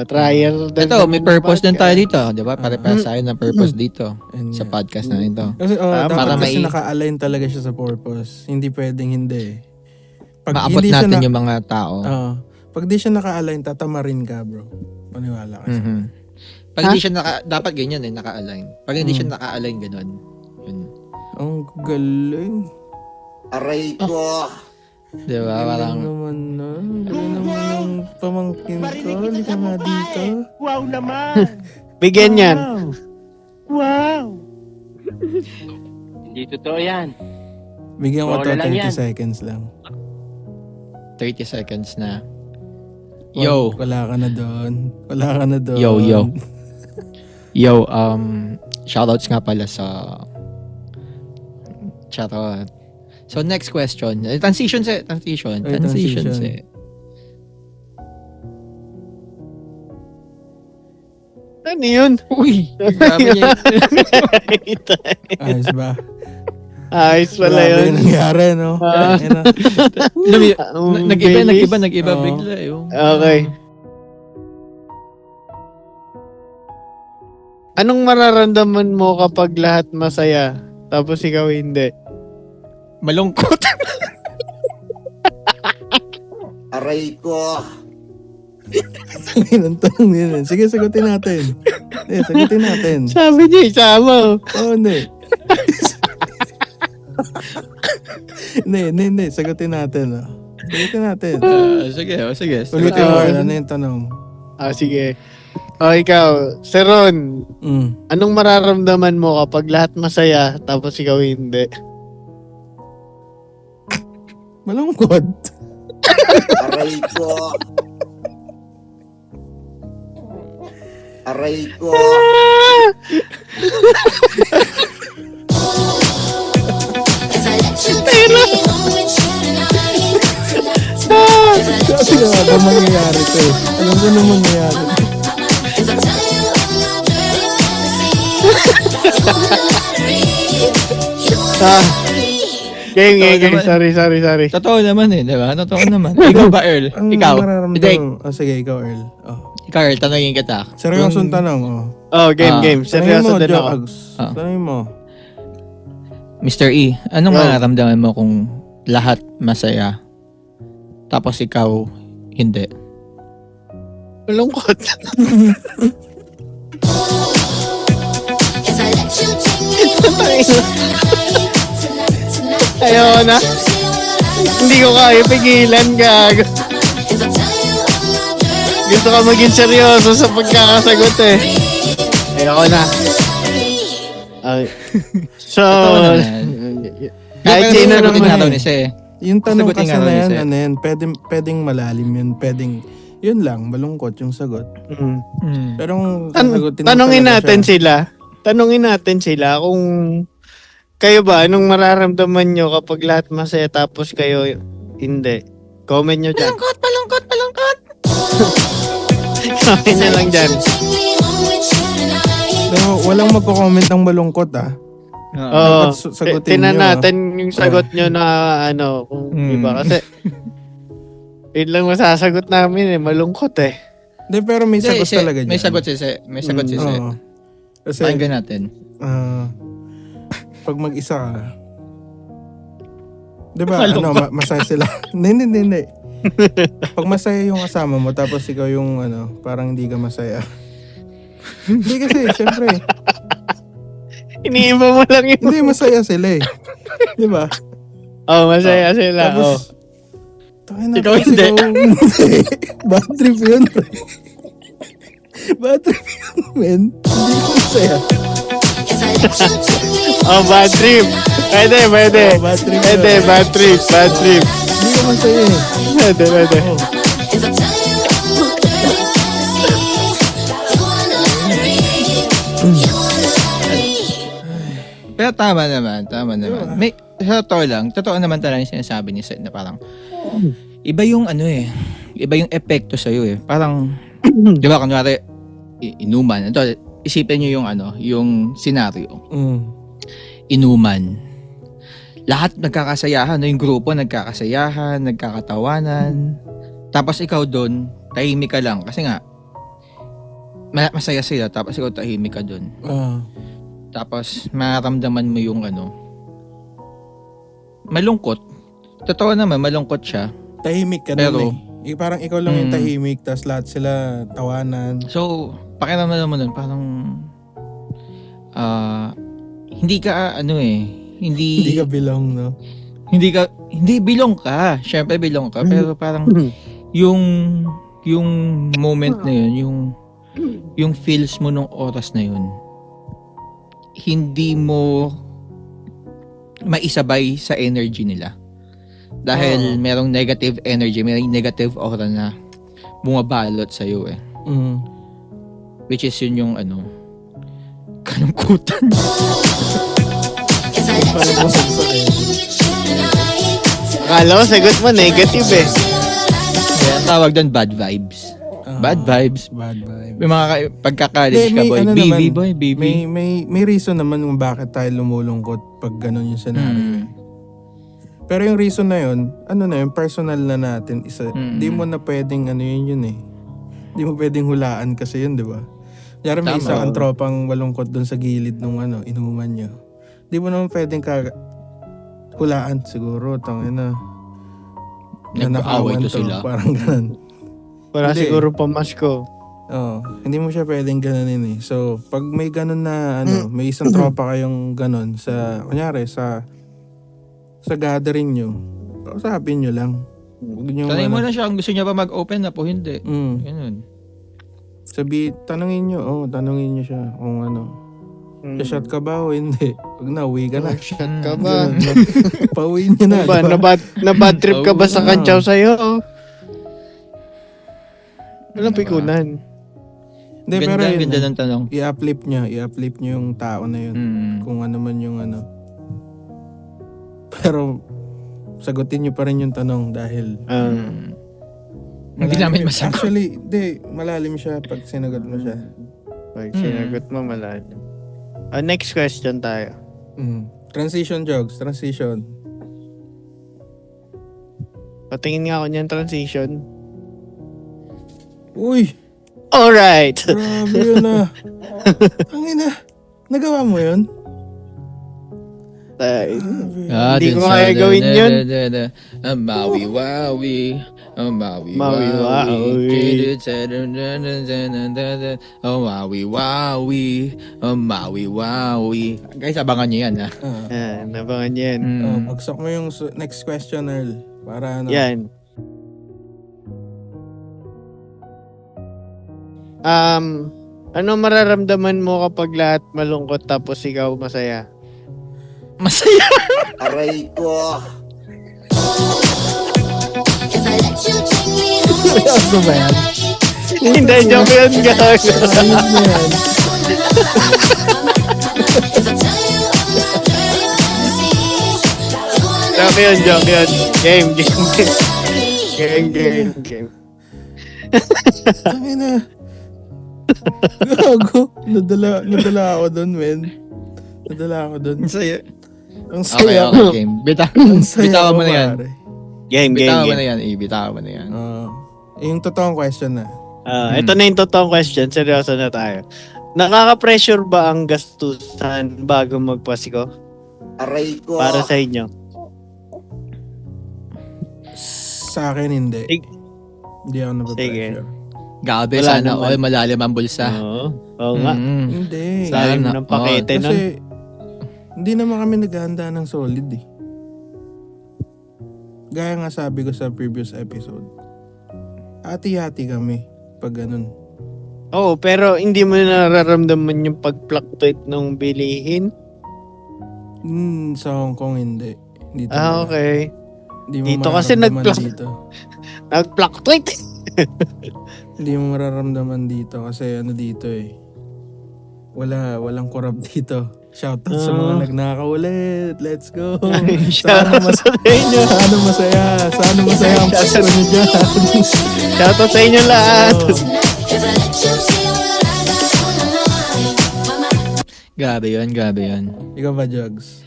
Trial. Ito, may purpose din tayo dito. Di ba? Pare-pares tayo ng purpose dito And, sa podcast na ito. kasi dapat para kasi mai- naka-align talaga siya sa purpose. Hindi pwedeng hindi. Pag Maabot hindi siya natin yung mga tao. pag di siya naka-align, tatamarin ka, bro. Paniwala ka. Mhm. Pag hindi siya dapat ganyan eh, naka-align. Pag hindi siya naka-align, ganun. Yun. Ang galing. Aray ko. Di ba? Galing Parang, naman na. Galing naman ng pamangkin ko. Halika nga dito. Bigyan yan. Hindi totoo yan. Bigyan ko to Bola lang 30 yan. seconds lang. 30 seconds na. Yo. Wala ka na doon. Wala ka na doon. Yo, shoutouts nga pala sa shoutout. So next question. Transition. Ay, transition. Ano yun? Uy, grabe niya. Ayos ba? Ayos pala Grabe yun. yung nangyari, no? Ayun na. Nag-iba Oo. bigla. Yung. Okay. Anong mararamdaman mo kapag lahat masaya, tapos ikaw hindi? Malungkot. Aray ko. Ang tanong yun. Sige, sagutin natin. Sagutin natin. Sabi niya, isama. Oo, hindi. Hindi. Sagutin natin. Sagutin natin. Sige. Ulitin mo. Ano yung tanong? Sige. O, ikaw, Sir Ron, anong mararamdaman mo kapag lahat masaya, tapos ikaw hindi? Malungkot. Aray ko. Aray ko. If I let you take me home with you tonight, tonight. If I let Kasi you nga ba mangyayari to eh. Alam ko naman mangyayari. If I tell you I'm not dirty fantasy, you won the lottery. You won the lottery. Game. Sorry. Totoo naman eh, di ba? Totoo naman. Ikaw ba, Earl? Ang Ikaw. mararamdaman Hindi, mo. Sige, ikaw, Earl. ikaw, Earl, tanongin kita. Seryosong Yung- tanong, Oh, game. Tanongin Seryoso mo, din ako. Joags. Ah. Tanongin mo. Mr. E, anong Yo. mararamdaman mo kung lahat masaya, tapos ikaw hindi? Malungkot. If I let you take me home with you tonight, tonight. Ayoko na. Hindi ko kaya pigilan, gago. If I tell you I'm not dirty Gusto ka maging seryoso sa pagkakasagot eh. Ayoko na. Ay. So, Totoo naman. Kahit Pero sino sagutin naman nga daw eh. ni Sir. Yung tanong Sagutin kasi nga na daw ni yan, Sir. ano yan, pwedeng malalim yun, pwedeng, yun lang, malungkot yung sagot. Pero kung sasagutin mo Tanungin talaga natin siya, sila. Tanungin natin sila kung kayo ba, anong mararamdaman nyo kapag lahat masaya tapos kayo hindi? Comment nyo dyan. Malungkot, malungkot, malungkot. Comment nyo lang dyan. Take me home with you tonight. pero walang magko-comment ng malungkot ah. Oo. Dapat sagutin Tinan nyo, natin yung sagot nyo na ano, kung iba. Kasi, yun lang masasagot namin eh. Malungkot eh. Hindi, pero may Hindi, sagot Sir, talaga dyan. May sagot si Sir. May sagot si Sir. Oo. Kasi, Pakinggan natin. pag mag-isa ka, di ba, masaya sila. Hindi. Pag masaya yung kasama mo, tapos ikaw yung, parang hindi ka masaya. Hindi kasi, syempre, Iniiba mo lang yun. hindi masaya sila eh. Di ba? Oh, masaya sila. Oh. Tapos, tangina, Ikaw tapos hindi. Hindi. Bad trip yun, pre. Bad trip yun, men. Hindi ko masaya. If I let you take me Oh, bad trip. Pwede. Oh, bad trip Pwede, yun. bad trip. Bad trip. Hindi ko masaya eh. Pwede. If I tell you I'm the dirty fantasy, you wanna marry, you wanna marry. Pero tama naman. May, totoo naman talaga yung sinasabi ni Sir na parang, iba yung iba yung epekto sa'yo eh. Parang, di ba, kunwari, inuman. Ito, isipin nyo yung yung senaryo. Inuman. Lahat nagkakasayahan, yung grupo nagkakasayahan, nagkakatawanan. Tapos ikaw doon, tahimik ka lang. Kasi nga, masaya sila, tapos ikaw tahimik ka doon. Tapos, mararamdaman mo yung malungkot. Totoo naman, malungkot siya. Tahimik ka Pero, nun eh. Parang ikaw lang yung tahimik, tas lahat sila tawanan. So, pakiramdam mo nun, parang, hindi ka, Hindi ka belong, no? hindi bilong ka. Syempre bilong ka, pero parang, yung moment na yun, yung feels mo nung oras na yun, hindi mo maisabay sa energy nila. Dahil merong negative energy, may negative aura na bumabalot sa'yo eh. Which is yun yung kalungkutan. If I let you take me home with you tonight. Akala ko sagot mo negative eh. Kaya ang tawag doon bad vibes. Bad vibes. Bad vibe. May mga pagka-college ka boy, BB. May reason naman kung bakit tayo lumulungkot pag ganun yung scenario. Pero yung reason na yun, personal na natin. Di mo na pwedeng yun eh. Di mo pwedeng hulaan kasi yun, di ba? Kaya may Tama. isa kang tropang malungkot dun sa gilid nung inuman nyo. Di mo naman pwedeng hulaan siguro, tangina. Nag-aaway to sila. Parang ganun. Wala Hindi. siguro pamasko. Hindi mo siya pwedeng ganunin eh. So, pag may ganun na, may isang tropa kayong ganun kunyari, sa gathering nyo, kausapin nyo lang. Huwag nyo, Tanungin mo na siya kung gusto niya ba mag-open up o hindi. Ganun. Tanungin nyo siya kung shot ka ba o hindi. Pag na-uwi ka na. Shot ka ba? Pauwi nyo na. Ba, diba? na-bad trip ka ba sa kantsaw sa'yo? Walang pikunan. Hindi, pero yun, Ganda ng tanong. i-uplift nyo yung tao na yun. Kung ano man yung Pero, sagutin nyo pa rin yung tanong dahil Hindi namin masagot. Actually, malalim siya pag sinagot mo siya. Pag sinagot mo malalim. Next question tayo. Transition jokes, transition. Patingin nga ako niyan transition. Uy! Alright! Grabe yun Tangina. Nagawa mo yun? Hindi ko kaya gawin yun. Maui wawi. Maui wawi. Maui wawi. Maui wawi. Guys, abangan nyo yan ha. Nabangan yan. Bagsak mo yung next question, Earl. Para Yan. Ano mararamdaman mo kapag lahat malungkot tapos ikaw masaya? Masaya. Aray ko. If I let you take me home with Seryoso ba yan? Hindi, joke yun, gag. Ayos na yan. if I tell you all my dirty fantasies, you wanna Joke yun, joke yun. Game. Game. Tangin na. Gago. Nadala ako dun, men. Nadala ako dun. Sa'yo. Ang Okay, saya. okay, game. Ang saya Bitawan ko, mo na yan. pare. Game. Bitawan mo na yan, bitawan mo na yan. Yung totoong question na. Ito na yung totoong question. Seryoso na tayo. Nakaka-pressure ba ang gastusan bago magpasiko? Aray ko. Para sa inyo? Sa akin, hindi. Sige. Hindi ako napapressure. Gabi, Wala sana naman. all malalim ang bulsa. Oo nga. Mm. Hindi. Sayang Sana ng pakete nun. Kasi, hindi naman kami naghahanda ng solid eh. Gaya nga sabi ko sa previous episode. Hati-hati kami pag ganun. Oo, pero hindi mo nararamdaman yung pag-fluctuate ng bilihin? Sa Hong Kong, hindi. Hindi talaga. Okay. Hindi mo Dito kasi mararamdaman dito. Nag-fluctuate. Hindi mo mararamdaman dito kasi ano dito eh. Walang korap dito. Shoutout sa mga nagnakaw ulit. Let's go. Sana masaya. Sana masaya ang Pasko niyo dyan. Shoutout sa inyo lahat. Oh. if I let you see what I got on my mind. Grabe yun. Ikaw ba, Jugs?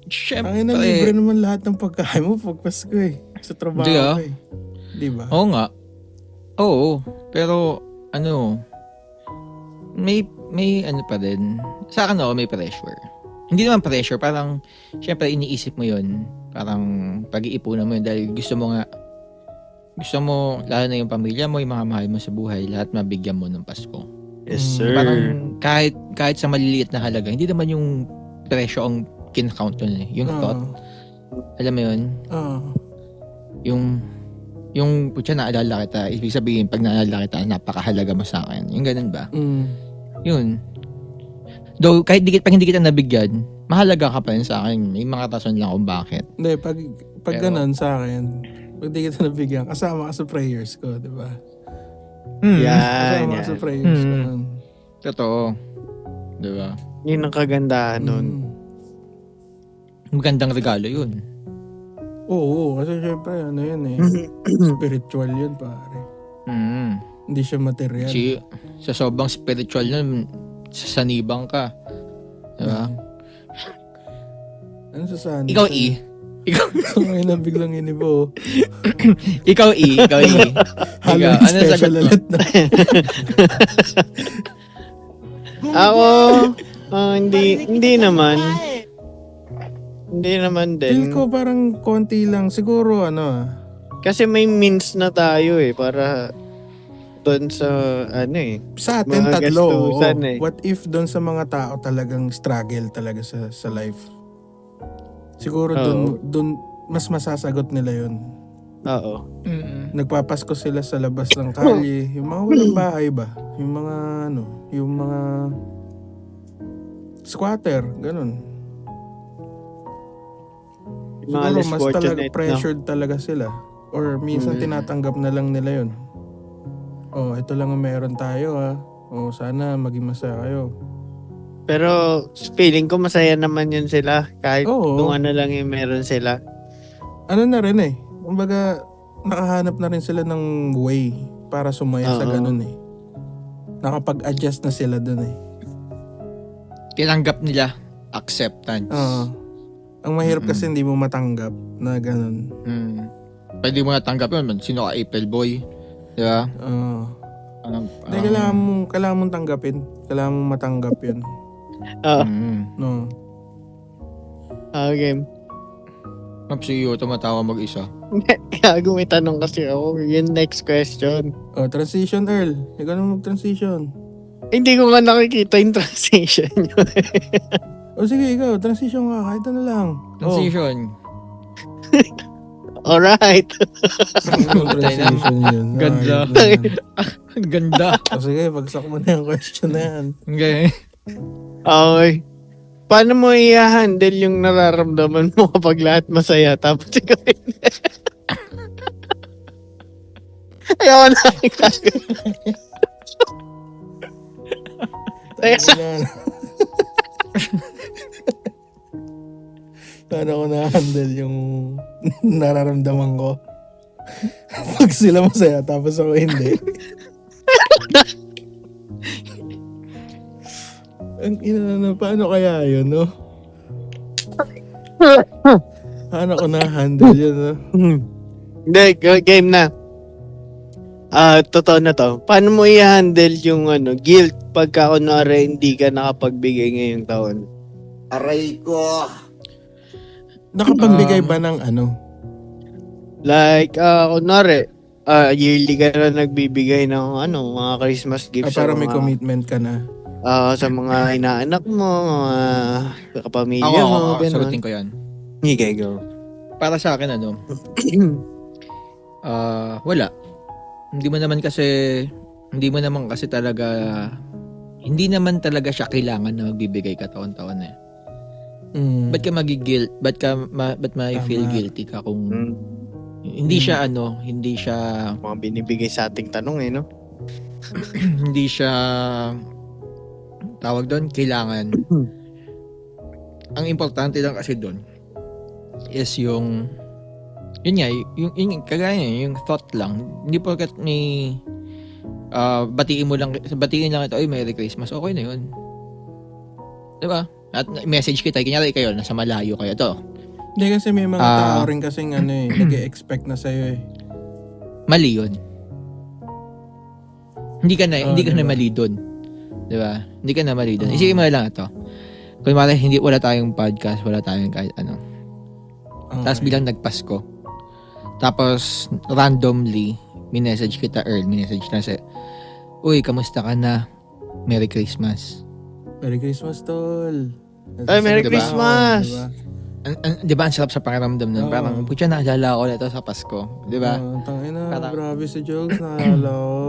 Siyempre. Ang ina, libre naman lahat ng pagkain mo pag Pasko eh. Sa trabaho Hindi ah. ko eh. Di ba? Oo nga. Oo. Pero, may ano pa din. Sa akin may pressure. Hindi naman pressure, parang, syempre iniisip mo yun. Parang pag-iipunan mo yun dahil gusto mo, lalo na yung pamilya mo, yung mga mahal mo sa buhay, lahat mabigyan mo ng Pasko. Yes, sir. Parang kahit sa maliliit na halaga, hindi naman yung presyo ang kinakount yun eh. Yung thought, alam mo yun, yung putya naalala kita, ibig sabihin pag naalala kita, napakahalaga mo sa akin. Yung ganun ba? Yun. Though, kahit pag hindi kita nabigyan, mahalaga ka pa rin sa akin. May mga rason lang kung bakit. Hindi, pag Pero- ganun sa akin, pag di kita nabigyan, kasama ka sa prayers ko, di ba? Yan. Kasama ka sa prayers ko. Mm. nun. Totoo. Diba? Yun ang kagandahan nun. Magandang regalo yun. Oo, kasi syempre, ano yun eh. Spiritual yun, pare. Mm. Hindi siya material. Sa sobrang spiritual nun, sasanibang ka. Diba? Ano sa sana? Ikaw, E. So, ngayon na biglang inibo. Ikaw, E. Halloween Ano sagot special mo? ulit na. Ako, hindi naman. Hindi naman Feel din. ko parang konti lang. Siguro Kasi may means na tayo para doon sa sa atin Mga tatlo. gastusan oo. eh. What if doon sa mga tao talagang struggle talaga sa life? Siguro doon mas masasagot nila yun. Oo. Nagpapasko sila sa labas ng kalye. Yung mga walang bahay ba? Yung mga yung mga squatter, ganun. Mga Siguro less mas fortunate, talaga no? pressured talaga sila. Or minsan tinatanggap na lang nila yun. Oh, ito lang ang meron tayo Oh, sana maging masaya kayo. Pero feeling ko masaya naman yun sila. Kahit Oo. kung ano lang yung meron sila. Ano na rin eh. Kumbaga, nakahanap na rin sila ng way para sumaya sa Oo. ganun eh. Nakapag-adjust na sila dun eh. Tinanggap nila. Acceptance. Ang mahirap kasi hindi mo matanggap na ganun. Pwede mo natanggap yun. Sino ka, April Boy? Diba? Hindi, kailangan mong tanggapin. Kailangan mong matanggap yun. Oo. No. Okay. Mapsiyo, tumatawa mag-isa. Gago, may tanong kasi ako. Yung next question. Oh, transition, Earl. Ikaw na mag-transition. Hindi ko nga nakikita yung transition nyo. O sige, ikaw. Transition ka. Kahit ano lang. Transition. Alright. Transition yun. Ganda. Ayun. Ang ganda. O sige, bagsak mo na yung question na yan. Okay. Okay. paano mo i-handle yung nararamdaman mo kapag lahat masaya tapos ikaw hindi? Ayaw na. Paano ko na-handle yung nararamdaman ko? Pag sila masaya, tapos ako hindi. Ang paano kaya yun, no? Paano ko na-handle yun, no? Hindi, game na. Totoo na to. Paano mo i-handle yung guilt pagka kunwari hindi ka nakapagbigay ngayong taon? Aray ko. Nakapagbigay ba ng ano? Like, kunwari, yearly ka na nagbibigay ng mga Christmas gifts Para sa may mga, commitment ka na. sa mga inaanak mo, mga kapamilya Ako, mo, sagutin gano'n. ko yan. Okay, go. Para sa akin, wala. Hindi mo naman kasi talaga, hindi naman talaga siya kailangan na magbibigay ka taon-taon eh. Ba't ka magi-guilt? Ba't may feel Tama. guilty ka kung hindi siya hindi siya Mga binibigay sa ating tanong no? hindi siya tawag doon, kailangan. Ang importante lang kasi doon is yung kagaya niya, yung thought lang. Hindi porket may batiin lang ito, ay Merry Christmas, okay na yun. Diba? At message kita, kanyari kayo, nasa malayo kayo to. Hindi kasi may mga tao rin kasing nag-e-expect na sa'yo eh. Mali yun. Hindi ka na diba? mali doon. 'Di ba? Hindi ka na mali doon. Isipin mo lang ito. Kung wala tayong podcast, wala tayong kahit ano. Okay. Tapos bilang nagpasko. Tapos randomly minessage kita na sa uy, kamusta ka na? Merry Christmas. Merry Christmas, tol. Ay, Merry Diba? Christmas! Diba? 'Di ba ang sarap sa pakiramdam nun? Oo. Parang putya, naalala ko na ito sa Pasko, 'di ba? Tangina, Parang- grabe sa jokes. Naalala ko.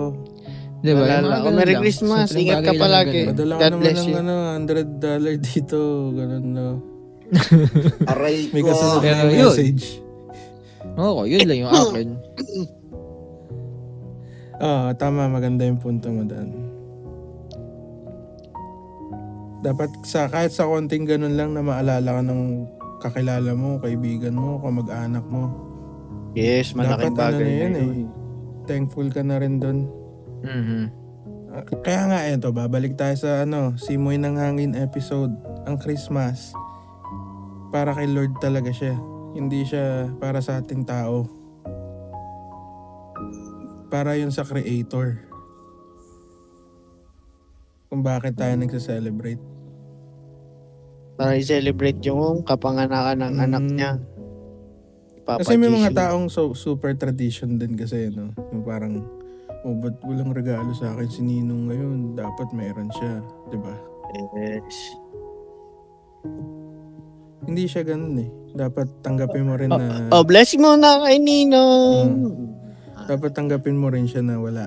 'Di ba? Yung Naalala mga ko. ganun Merry lang. Christmas. Simpleng Ingat ka bagay lang na palagi. ganun. Padala ka God naman bless ng you. $100 dito. Ganun na. Aray May ko. kasunod Pero na yun. message. Oo, yun lang yung akin. Tama. Maganda yung punto mo doon. Dapat kahit sa konting ganun lang na maalala ka ng kakilala mo, kaibigan mo, kamag-anak mo. Yes, malaking Dapat bagay na na yun yun. Thankful ka na rin doon. Mhm. Kaya nga eto, babalik tayo sa Simoy ng Hangin episode. Ang Christmas, para kay Lord talaga siya. Hindi siya para sa ating tao. Para yun sa Creator. Kung bakit tayo nagsa-celebrate. Para i-celebrate yung kapanganakan ng anak niya. Papa Kasi may mga Jesus. taong super tradition din kasi, no? Yung parang, ba't walang regalo sa akin si Ninong ngayon? Dapat meron siya, di ba? Yes. Hindi siya ganun eh. Dapat tanggapin mo rin na... Oh, blessing mo na kay Ninong. Dapat tanggapin mo rin siya na wala.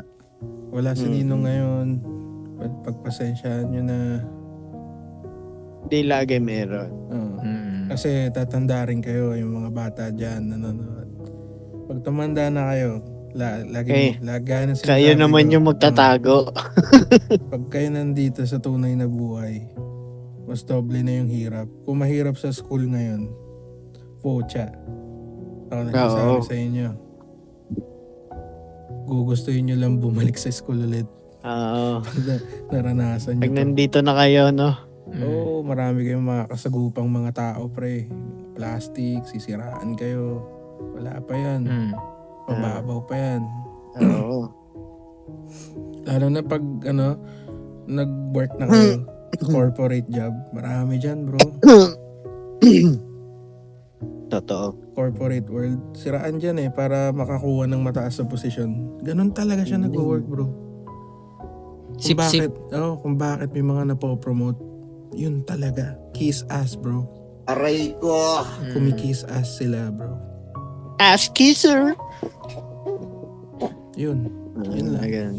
Wala si Mm. Ninong ngayon. Pagpasensyaan nyo na. Di lagi meron. Oo. Mhm. Kasi tatanda rin kayo, yung mga bata dyan, nanonood. Pag tumanda na kayo, lagi na sinasabi Kayo naman ko, yung magtatago. pag kayo nandito sa tunay na buhay, mas doble na yung hirap. Kung mahirap sa school ngayon, pocha. Ako nagsasabi Oo. sa inyo. Gugustuhin nyo lang bumalik sa school ulit. Oo. Naranasan nyo Pag to. nandito na kayo, no? Oo, marami kayong mga kasagupang mga tao, pre. Plastic, sisiraan kayo. Wala pa yan. Mhm. Mababaw pa yan. Oo. Lalo na pag, nag-work na kayo. Corporate job. Marami dyan, bro. Totoo. Corporate world. Siraan dyan eh, para makakuha ng mataas sa posisyon. Ganun talaga siya nag-work, bro. Sip-sip. Kung bakit may mga napopromote, yun talaga. Kiss ass, bro. Aray ko. Kumikiss ass sila, bro. Ask kisser. Yun. Yun lang. Again.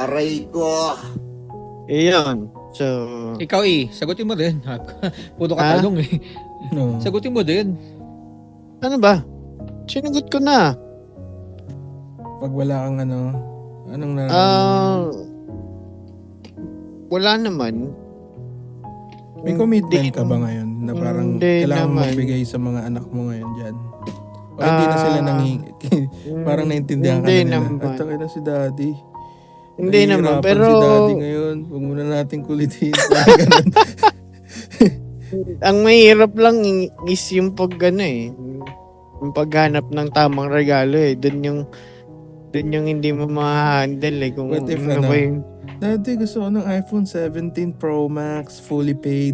Aray ko. Iyon. So, Ikaw sagutin mo din. Puro ka Ha? tanong eh. No. Sagutin mo din. ano ba? Sinagot ko na. Pag wala kang anong nararamdaman? Wala naman. May commitment Hindi- ka ba ngayon na parang Hindi kailangan naman. magbigay sa mga anak mo ngayon dyan? O hindi na sila parang naintindihan ka Hindi na nila. naman. At na si daddy. Hindi naman, Nahihirapan pero si daddy ngayon. Huwag muna natin kulitin. Parang ganun. ang mahirap lang is yung yung paghanap ng tamang regalo eh. Doon yung hindi mo ma-handle eh. Kung What if, ano ba yung... Daddy, gusto ko ng iPhone 17 Pro Max, fully paid.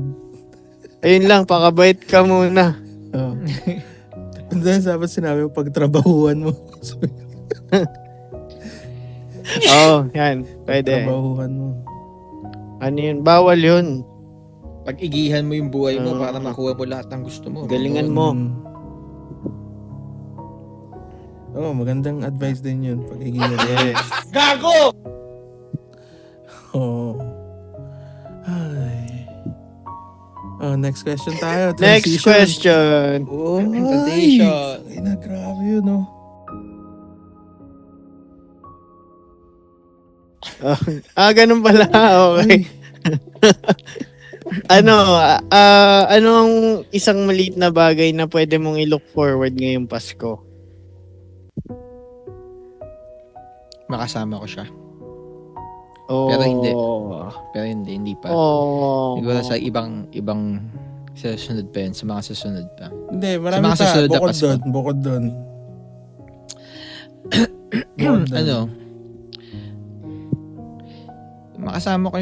Ayun lang, pakabait ka muna. Oh. Dahil dapat sinabi mo pagtrabahuan mo. Oo, yan. Pwede. Trabahuan mo. Ano yun? Bawal yun. Pag-igihan mo yung buhay mo Ah. para makuha mo lahat ng gusto mo. Galingan mo. Oh, magandang advice din yun. Pag-igihan. Yes. Oo. Ay. Oh, next question tayo. Next Transition. question. Oh, Transition. ay na, grabe yun, oh. Ganun pala. Okay. Anong isang maliit na bagay na pwede mong i-look forward ngayong Pasko? Makasama ko siya. Oh. Pero hindi pa. Oh. Siguro sa ibang sa susunod pa yun, sa mga susunod pa. Hindi, marami mga pa. susunod na Bukod Pasko. doon. Bukod doon. Bukod doon. Ano? Makasama ko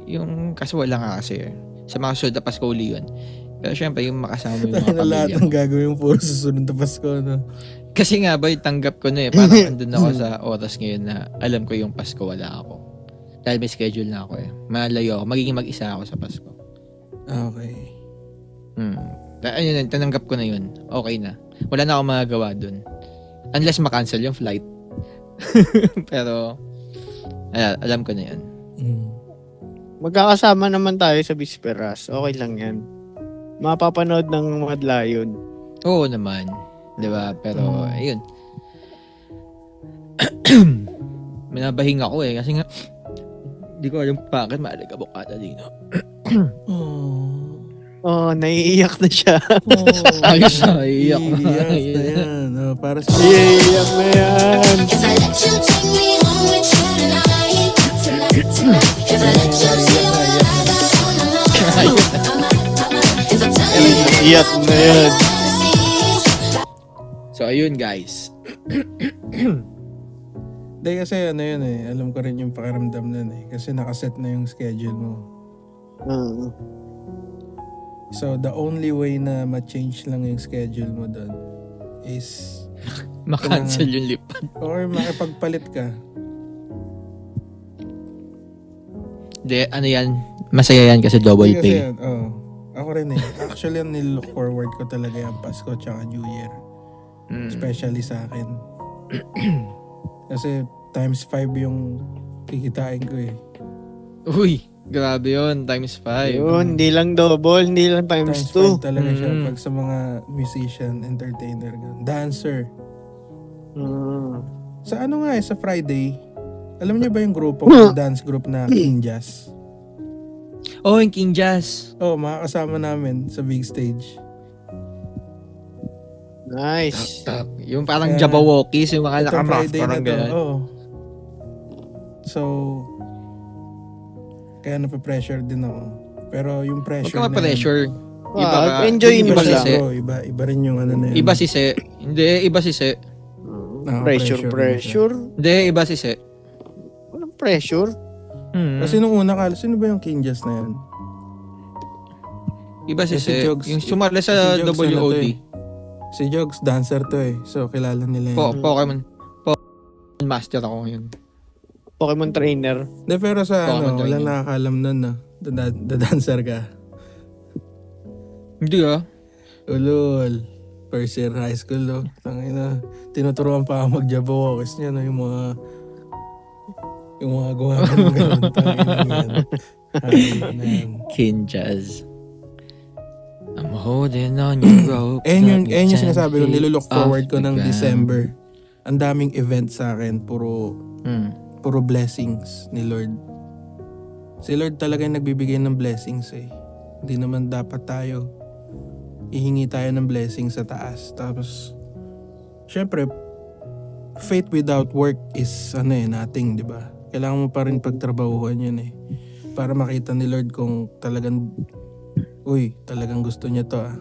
yung kaso wala nga kasi eh. Sa mga susunod na Pasko uli yun. Pero syempre yung makasama mo yung mga Na lahat pamilya ng mo. gagawin mo puro susunod na Pasko, no? Kasi nga ba, tanggap ko na eh. Parang andun ako sa oras ngayon na alam ko yung Pasko wala ako. Dahil may schedule na ako eh. Malayo ako. Magiging mag-isa ako sa Pasko. Okay. Ayun, tananggap ko na yun. Okay na. Wala na akong magagawa dun. Unless makancel yung flight. Pero, alam ko na yun. Magkakasama naman tayo sa Bisperas. Okay lang yan. Mapapanood ng madla yun. Oo naman. Diba? Pero, ayun. Minabahing ako eh. Kasi nga, hindi ko alam bakit maalig abokada dito. Oh, naiiyak na siya. Ayos na, iiyak na. Iiyak na yan. Oh, para sa... Iiyak na yan. If I let you take me home with you tonight, tonight. If I let you see what I got on the mind, if I tell you Iiyak na yan. fantasies. So, ayun guys. Hindi kasi ano yun eh. Alam ko rin yung pakiramdam nun eh. Kasi nakaset na yung schedule mo. So, the only way na ma-change lang yung schedule mo doon is Makancel yung lipad. or makipagpalit ka. Hindi, ano yan? Masaya yan kasi double Kasi pay. yan, ako rin eh. Actually, ang nilook forward ko talaga yung Pasko tsaka New Year. Especially sa akin. Kasi times 5 yung kikitain ko eh. Uy, grabe yun. Times 5. Yun, hindi lang double, hindi lang times Times 5 2. talaga siya pag sa mga musician, entertainer, dancer. Sa ano nga eh, sa Friday, alam niyo ba yung grupo, dance group na King Jazz? Oh, yung King Jazz. Oh, makakasama namin sa big stage. Nice. Yung parang Kaya- Jabberwockies, yung mga Ito nakamask, Friday na parang to. gano'n. Oo. So, kaya nape-pressure din ako. Pero yung Huwag pressure ka ma-pressure. Iba ka. Enjoyin Iba mo si lang. Se. Iba rin yung ano na yun. Iba si Se. Hindi, iba si Se. Pressure. Hindi, iba si Se. Walang pressure. Kasi nung una ka, sino ba yung King Jazz na yan? Iba si Si Se. Jogs. Yung sumali sa Si Jogs ano to WOD. eh. Si Jogs, dancer to eh. So, kilala nila yun. Pokemon Master ako ngayon. Pokemon trainer. De, pero sa Pokemon ano, wala training. nakakalam nun na. The dancer ka. Hindi ah. Ulol. First year high school, oh. Tangina. Tinuturuan pa ako mag-jabberwockies niya, no? Yung mga gumagano ganun. Tangina yan. Man. Kinjaz. I'm holding on your rope. Ayun let me yung sinasabi ko, 10 feet nilulook off forward ko the ng ground. December. Ang daming event sa akin, puro blessings ni Lord. Si Lord talaga yung nagbibigay ng blessings eh. Hindi naman dapat tayo ihingi tayo ng blessings sa taas. Tapos, syempre, faith without work is nothing, di ba? Kailangan mo pa rin pagtrabahuhan yun eh. Para makita ni Lord kung talagang talagang gusto niya to ah.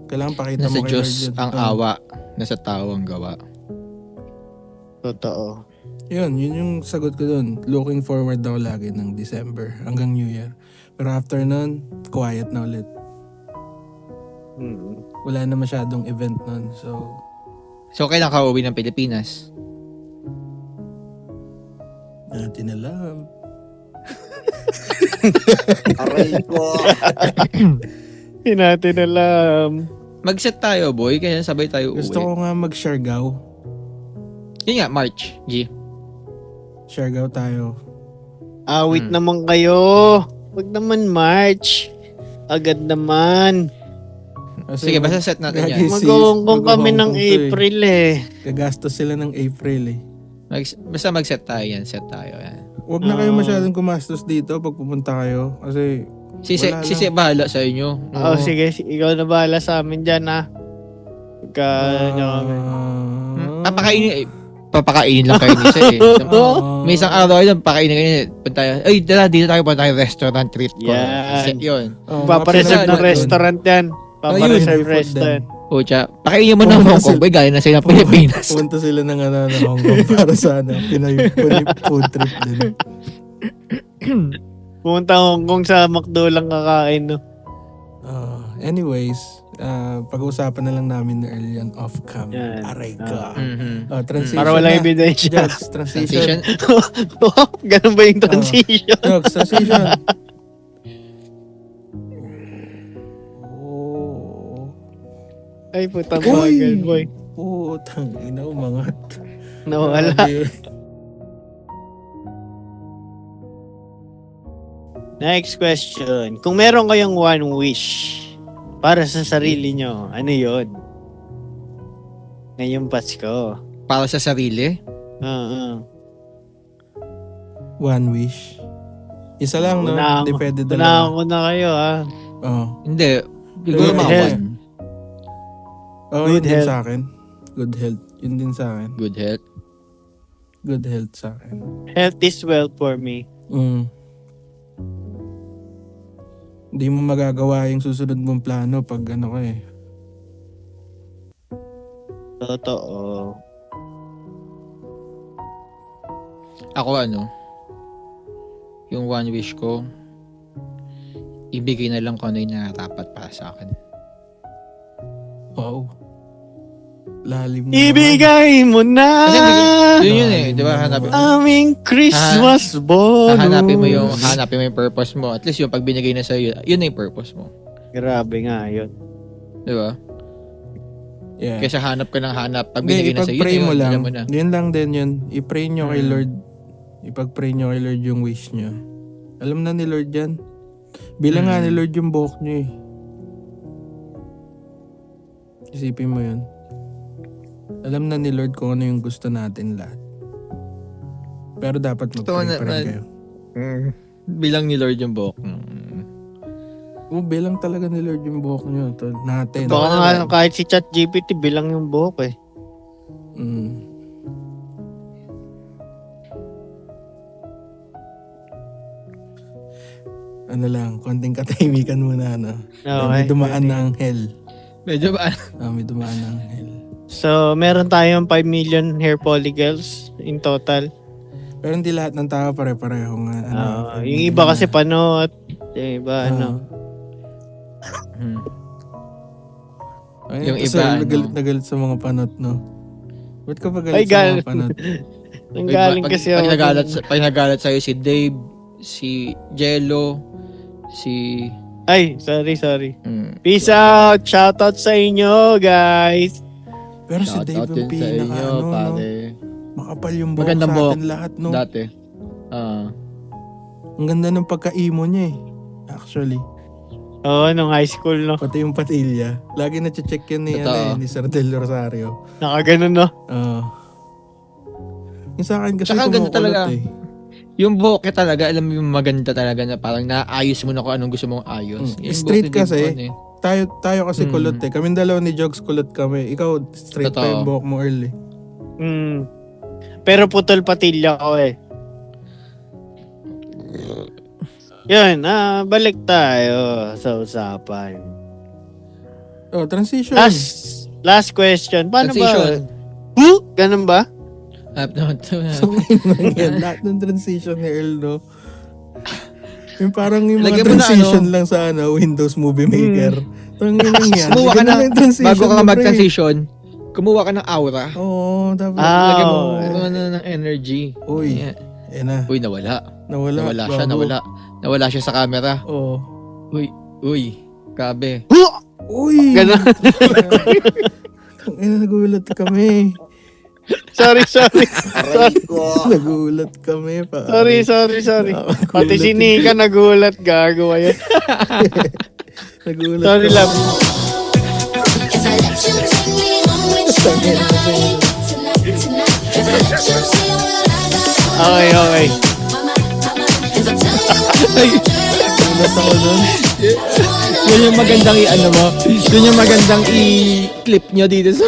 Kailangan pakita Nasa mo kay Diyos Lord yun. ang Oo. awa, nasa tao ang gawa. Totoo. Yun yung sagot ko dun. Looking forward daw lagi ng December hanggang New Year. Pero after nun, quiet na ulit. Wala na masyadong event nun. So, kailan ka uwi ng Pilipinas? natin alam. Aray ko. Hindi natin alam. Mag-set tayo, boy, kaya sabay tayo uwi. Gusto ko nga mag-Siargao. Yun nga, March, G. Siargao tayo. Awit naman kayo. Wag naman March. Agad naman. Kasi Sige, basta set natin yan. Mag-Hongkong kami ng mag-Hongkong to eh. April eh. Gagastos sila ng April eh. Basta mag-set tayo yan, set tayo yan. Huwag na kayo masyadong gumastos dito pag pupunta kayo. Kasi wala lang. Sisi bahala sa inyo. Oo, sige. Ikaw na bahala sa amin dyan ha. Pagka ano kami. Papakainin lang kayo ni Sir eh. May isang araw yun, pakainin kayo. Punta tayo. Ay, dito tayo punta tayo restaurant treat ko. Yan. Set yun. Papareserve ng Pinag- restaurant yan. Papareserve Ayun. restaurant. Pucha, pakainin mo ng Hong Kong. Boy, galing na sila ng Pilipinas. Pumunta sila ng Hong Kong para sa Pinoy food trip din. Pumunta Hong Kong sa McDo lang kakain no. Anyways, pag-uusapan na lang namin ni Earl yan off-cam. Yan. Aray ka. Mhm. Transition Para walang na. ebidensya. Jokes, transition. Ganun ba yung transition? Jokes, transition. Ay putang bagal boy. Putang ina, umangat. Nawala. Grabe. Next question. Kung meron kayong one wish para sa sarili nyo, ano yun? Ngayong Pasko. Para sa sarili. One wish. Isa lang, no? Unahan Hindi ko- pwede Unahan dalawa. ko na kayo ha. Oo. Hindi. Siguro Good mga health. one. Oh, Good yun din health. sa akin. Good health. Yun din sa akin. Good health. Good health sa akin. Health is wealth for me. Hindi mo magagawa yung susunod mong plano pag ano ka eh. Totoo. Ako yung one wish ko, ibigay na lang kung ano yung nararapat para sa akin. Wow. Lalim na Ibigay mo na Kasi yun eh, di ba? Hanapin, aming Christmas bonus. hanapin mo yung purpose mo. At least yung pag binigay na sa'yo, yun na yung purpose mo. Grabe nga yun. Di ba? Yeah. Kaysa hanap ka ng hanap, pag Hindi, binigay na sa'yo, ipag-pray yun na mo yun, lang. alam mo na. Yun lang din yun. I-pray nyo kay Mm. Lord. Ipag-pray nyo kay Lord yung wish nyo. Alam na ni Lord yan. Bilang nga ni Lord yung buhok nyo eh. Isipin mo yun. Alam na ni Lord kung ano yung gusto natin lahat. Pero dapat mag-pray pa rin kayo. Bilang ni Lord yung buhok. Bilang talaga ni Lord yung buhok nyo. Tol. Natin. Baka nga kahit si ChatGPT bilang yung buhok eh. Ano lang, konting katahimikan muna, no? Okay. May dumaan na ang hell. Medyo ba? May dumaan na ang hell. So, meron tayong 5 million hair follicles in total. Pero hindi lahat ng tao pare-pareho nga. Yung iba kasi panot. Yung iba Ay, yung kasi iba, galit na galit sa mga panot, no? Ba't ka pa galit Ay, sa galit. mga panot? Ang galing kasi pag ako. nagalit sa'yo si Dave, si Jello, si... Ay, sorry. Peace out. Shoutout sa inyo, guys. Pero si Dave Shoutout yung din sa pinaka, inyo, no? pare. Makapal yung buhok Magandang sa buhok. atin lahat, no? Dati. Ang ganda ng pagka-emo niya eh. Actually. Oo, nung high school, no? Pati yung patilya. Lagi na-check yun ni, Totoo. ni Sir Del Rosario. Nakaganon, no? Yung sa akin kasi Tsaka ang ganda kumukulot talaga. eh. Yung buhok niya talaga, alam mo yung maganda talaga na parang naayos mo na kung anong gusto mong ayos. Yung Straight buhok ni kasi. Digimon Tayo kasi kulot eh. Kaming dalawa ni Jogs kulot kami. Ikaw, straight pa Totoo. yung buhok mo early. Pero putol patilya ko eh. Yun, balik tayo sa usapan. Oh, transition. Last question. Paano Transition. ba? Ganun ba? So, yan. Lahat ng transition ni Earl, no? Yung parang yung mga Lagyan mo na transition lang sa Windows Movie Maker. Tangin lang yan. Kumuha ka Ganun na, lang yung transition bago ka mo, pre. mag-transition, kumuha ka ng aura. Oo, dapat. Lagyan mo Oo. ng energy. Uy, Yeah. yan na. Uy, nawala. Nawala. Siya, Bago. nawala. Nawala siya sa camera. Oo. Uy, grabe. Uy! Ganun. Tangina, nagulat kami. sorry. Aray ko. Nagulat kami. Sorry. Nagulat Pati si Nika nagulat, gago ayun. Nagulat Sorry, kami. love. If I let you take me home with you tonight, tonight. If I let you see what I got on Okay. if I tell you Nagulat ako dun. Yun yung magandang i-ano mo. Yun yung magandang i-clip nyo dito sa...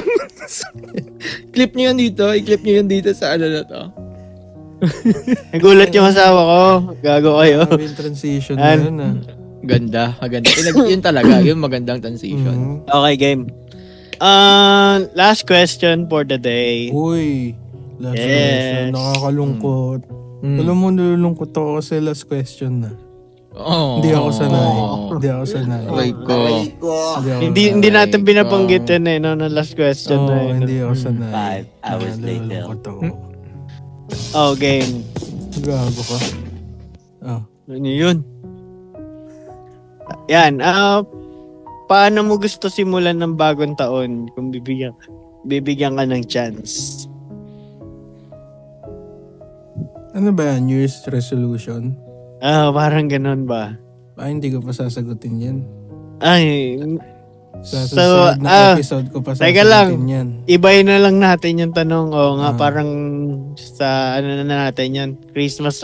clip nyo yun dito. I-clip nyo yun dito sa ano na to. Nagulat yung asawa ko. Gago kayo. Grabe yung transition na An- yun ah. Maganda. Yun talaga. Yun magandang transition. Mhm. Okay, game. Last question for the day. Uy. Last Yes. question. Nakakalungkot. Alam mo, nalulungkot ako kasi last question na. Oh. Hindi ako sanay. Hindi ako sanay. Aray ko. Aray ko. ako Hindi sanay. natin binabanggit yun eh, no, na last question na Oo, yun. hindi ako sanay. 5 hours later. Nalulungkot ako. Oh, game. Gago ka. Oh. Ano yun? Yan, paano mo gusto simulan ng bagong taon kung bibigyan ka ng chance? Ano ba yan? New Year's resolution? Parang ganun ba? Hindi ko pa sasagutin yan. Ay, Sa So, susunod na episode ko pa teka sasagutin lang. yan. ibayin na lang natin yung tanong. O nga, Ah. parang sa ano na natin yan, Christmas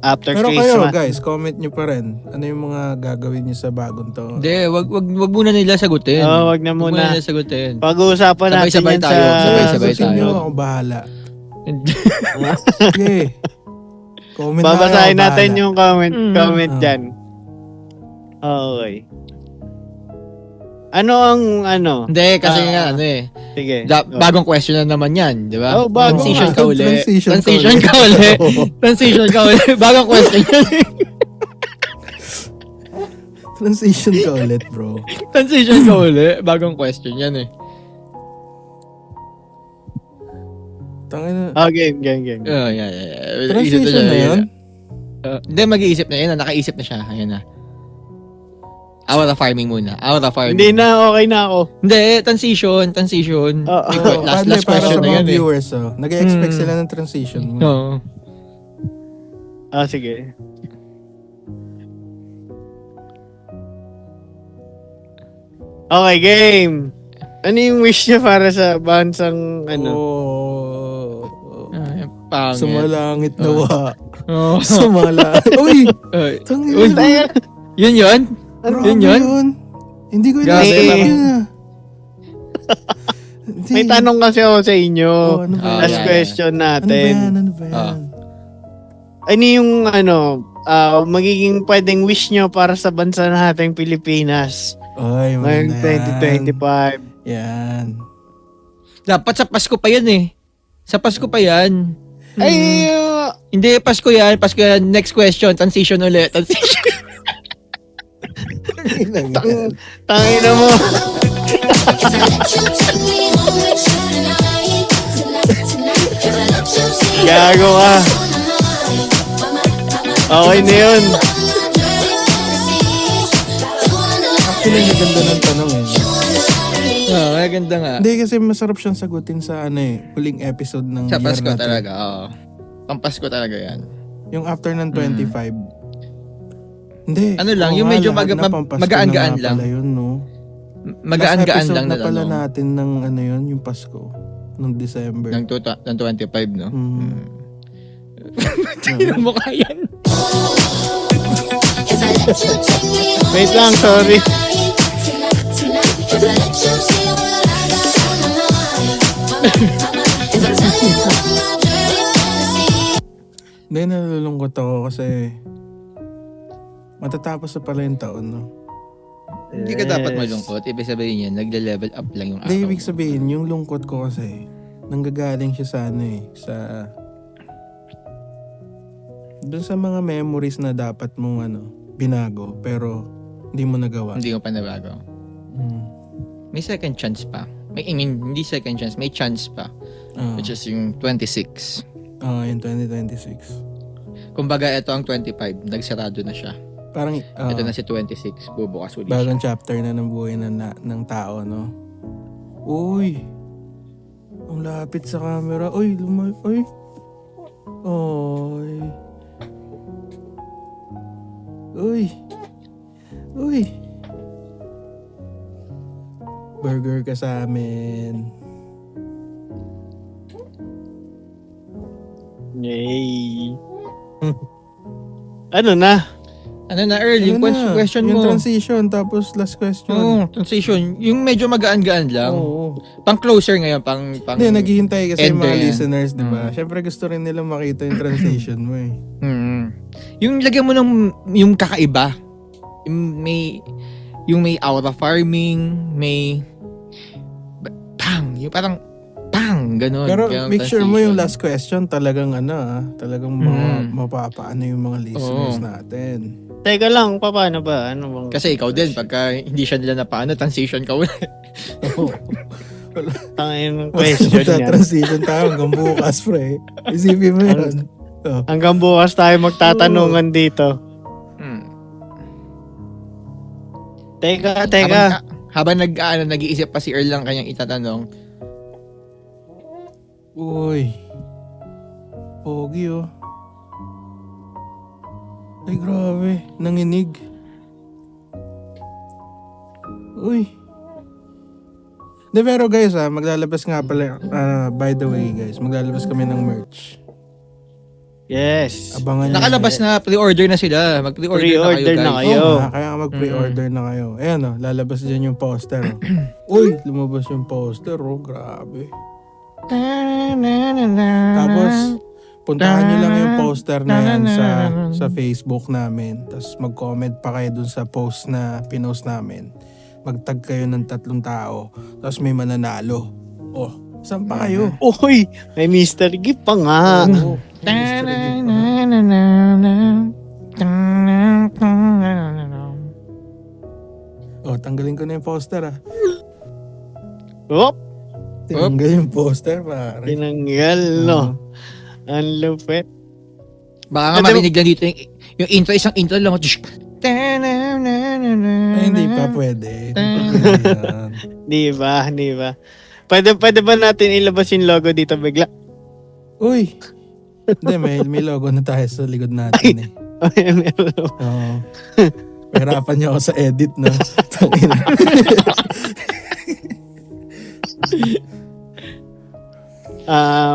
after Pero kayo Christmas. guys, comment nyo pa rin. Ano yung mga gagawin nyo sa bagong taon? Hindi, wag muna nila sagutin. Wag na Wag muna muna. nila sagutin. Pag-uusapan natin Sabay-sabay yan tayo, sa... sabay-sabay Gusto nyo, tayo. ako bahala. Sige. Comment Babasahin na natin yung comment Ah. dyan. Okay. Ano ang ano? Hindi, kasi Ah. nga, ano eh. Sige. Bagong question na naman yan, di ba? Oh, bago Transition nga. ka uli. Transition Transition ka ka uli. uli. Transition ka uli. Bagong question yan. Transition ka ulit, bro. Transition ka uli. Bagong question yan eh. Tangina. Game. Oh, yeah. Transition na yun? Hindi, mag-iisip na. Yan na, nakaisip na siya. Ayan na. Aura farming muna. Aura farming. Hindi na, okay na ako. Hindi, transition. Oo. Last para question sa na mga yan eh. viewers, nag-expect Mm. sila ng transition mo. Oo. Sige. Okay, game. Ano yung wish niya para sa bansang ano? Ay, pangit. Sumalangit nawa. Oh. Sumalangit. Uy! Ay. Tangina. Uy, Ay, yun yun? Grabe Yun yun? Hindi ko Grabe, ina-expect parang- yun ah. Hindi. may tanong kasi ako sa inyo. Oh, ano ba yan? Last yeah. question Ano ba natin. yan? Ano ba yan? Ah. Ano yung magiging pwedeng wish nyo para sa bansa nating Pilipinas Ay, ngayong maganda yan. 2025? Yan. Dapat sa Pasko pa yan eh. Sa Pasko pa yan. Ay, Hindi, Pasko yan. Pasko yan. Next question. Transition ulit. Transition. tangin na mo. If I let you take me home with you tonight, tonight. If I let you see Gago ka. Okay na yun. Actually, maganda ng tanong eh. Maganda nga. Hindi kasi masarap siyang sagutin sa huling episode ng Sa year Pasko na to. talaga. Oo. Pang Pasko talaga yan. Yung after ng 25. Hindi. Ano lang, oo yung nga, medyo lahat na pampasko magaan-gaan na nga lang. pala yun, no? Magaan-gaan Last episode lang na na pala ano. natin ng ano yun, yung Pasko. Nung December. Ng 25, no? Mm. Tingnan mo kaya yan. If I let you take me home Wait lang, sorry. tonight, if I let you see what I got on my mind, if I tell you all my dirty fantasy. Hindi, nalulungkot ako kasi matatapos na pala yung taon, no? Hindi ka dapat malungkot. Ibig sabihin yan, nagle-level up lang yung Hindi, araw. ibig sabihin, yung lungkot ko kasi, nanggagaling siya sa ano eh, dun sa mga memories na dapat mong binago, pero hindi mo nagawa. Hindi mo pa nabago. Mm. May second chance pa. Hindi second chance, may chance pa. Ah. Which is yung 26. Yung 2026. Kumbaga, ito ang 25. Nagsarado na siya. Parang, Ito na si 26. Bubukas ulit siya. bagong chapter na ng buhay ng tao, no? Uy! Ang lapit sa camera. Uy! Uy! Uy! Uy! Uy! Burger ka sa amin. Yay. Ano na? Ano na, Earl? Yung Ano na? question Yung mo. transition, tapos last question. Oo, transition. Yung medyo magaan-gaan lang. Oo. Pang closer ngayon, pang Hindi, naghihintay kasi yung ender mga yan. listeners, di ba? Mm. Siyempre gusto rin nila makita yung transition mo eh. Yung lagyan mo ng yung kakaiba. Yung may aura farming, may pang, yung parang pang, ganun. Pero Kaya make sure mo yung transition. last question talagang talagang mapapaano yung mga listeners Oo. natin. Teka lang, paano ba? Ano bang... Kasi ikaw din, pagka hindi siya nila napaano, transition ka ulit. Tangin ng question yan. Transition tayo hanggang bukas, pre. Isipin mo yun. Oh. Hanggang bukas tayo magtatanungan dito. Teka. Habang nag-iisip pa si Earl lang kanyang itatanong, Uy. Pogi oh. Ay grabe. Nanginig. Uy. De, pero guys maglalabas nga pala, by the way guys, maglalabas kami ng merch. Yes. Abangan nyo. nakalabas na, pre-order na sila. Mag-pre-order Pre-order na na kayo, guys. kayo. Oo nga, kaya mag-pre-order na kayo. Ayan lalabas dyan yung poster. Uy, lumabas yung poster grabe. Tapos, puntahan nyo lang yung poster na yan sa Facebook namin. Tapos mag-comment pa kayo dun sa post na pinost namin. Mag-tag kayo ng 3 tao. Tapos may mananalo. Oh, saan pa kayo? Uy, may mystery gift pa nga. Oo, mystery gift pa. Oh, tanggalin ko na yung poster Oop, Tinanggal yung poster pare. tinanggal, no? Ang lupit. Baka nga Pwede- marinig lang dito yung intro, isang intro lang. Ay, hindi pa pwede. Hindi yan. Di ba? Pwede ba natin ilabas yung logo dito bigla? Uy! Hindi, may logo na tayo sa likod natin eh. Oo. Pahirapan niyo ako sa edit, no? Tangina.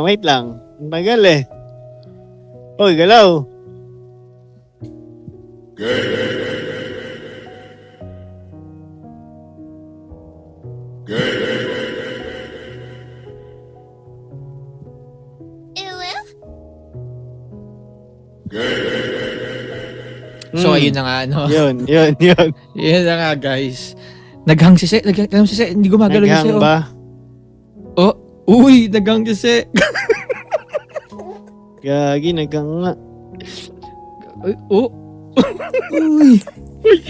Wait lang. Ang tagal eh. Uy, galaw. So, ayun na nga, no? Yun. Yun na nga, guys. Naghang si Se. Hindi gumagalaw yung Se. Naghang ba? Oh. Uy, naghang si Se. Gagi, naghang nga. Oh. Uy!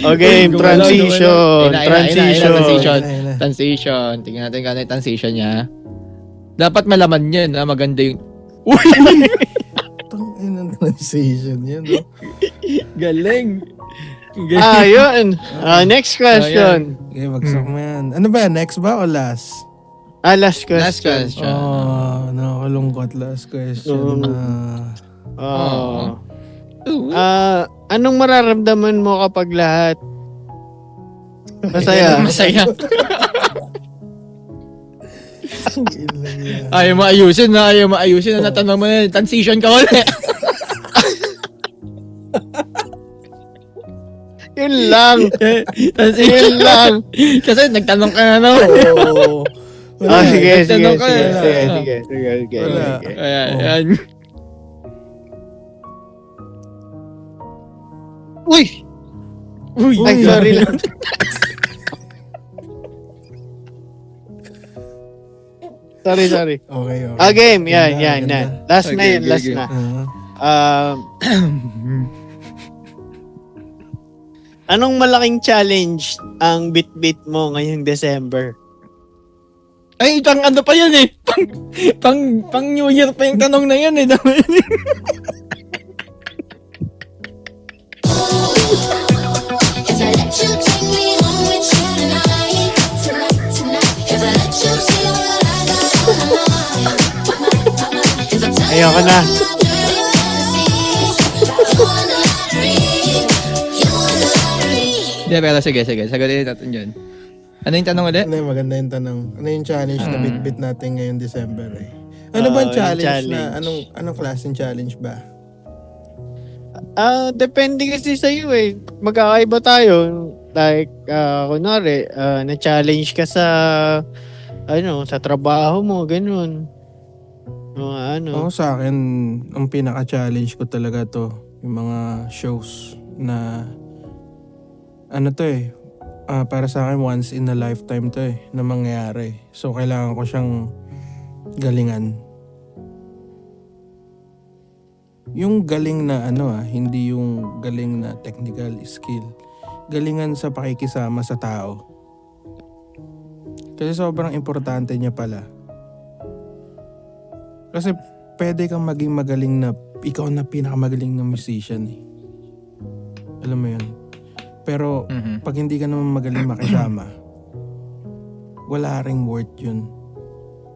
Okay, Gumalaw, transition. gumalaw. Transition. Transition. Ayun na. Transition. Tingnan natin kung ano yung transition niya. Dapat malaman niya na maganda yung... Tangina ng transition yan, no? Galing. Yun. Next question. Okay, bagsak mo yan. Ano ba? Next ba o last? Last question. Last question. Oh, nakakalungkot. Last question. Oh. Anong mararamdaman mo kapag lahat masaya? Masaya. Yun lang yan. Ayaw mo ayusin na natanong mo na, transition ka ulit. Yun lang. Transition Yun lang. Kasi nagtanong ka na naman. Oo. Wala. Sige. Nagtanong ka. Sige. Wala. Ayan. Uy! Ay, sorry lang. Sorry. Okay. Game. Yan. Ganda. Last na Okay, yun, last okay. na. Ah, Anong malaking challenge ang bit-bit mo ngayong December? Ay, pang ano pa yan eh. Pang New Year pa yung tanong na yan eh. If I let you take me home with you tonight, if I let you see what I got on my mind, if I tell you Ayoko na. my dirty fantasies, you won the lottery. Hindi, pero sige. Sagutin natin yun. Ano yung tanong ulit? maganda yung tanong. Ano yung challenge na bit-bit natin ngayong December eh? Ano ba yung challenge na? challenge. Anong klaseng challenge ba? Depende kasi sa iyo eh. Magkakaiba tayo. Like, kunwari, na-challenge ka sa trabaho mo, ganun. Ako sa akin, ang pinaka-challenge ko talaga to, yung mga shows na para sa akin once in a lifetime to na mangyayari. So kailangan ko siyang galingan. Yung galing na hindi yung galing na technical skill. Galingan sa pakikisama sa tao. Kasi sobrang importante niya pala. Kasi pwede kang maging magaling na, ikaw na pinakamagaling na musician eh. Alam mo yun? Pero pag hindi ka naman magaling makisama, wala ring worth yun.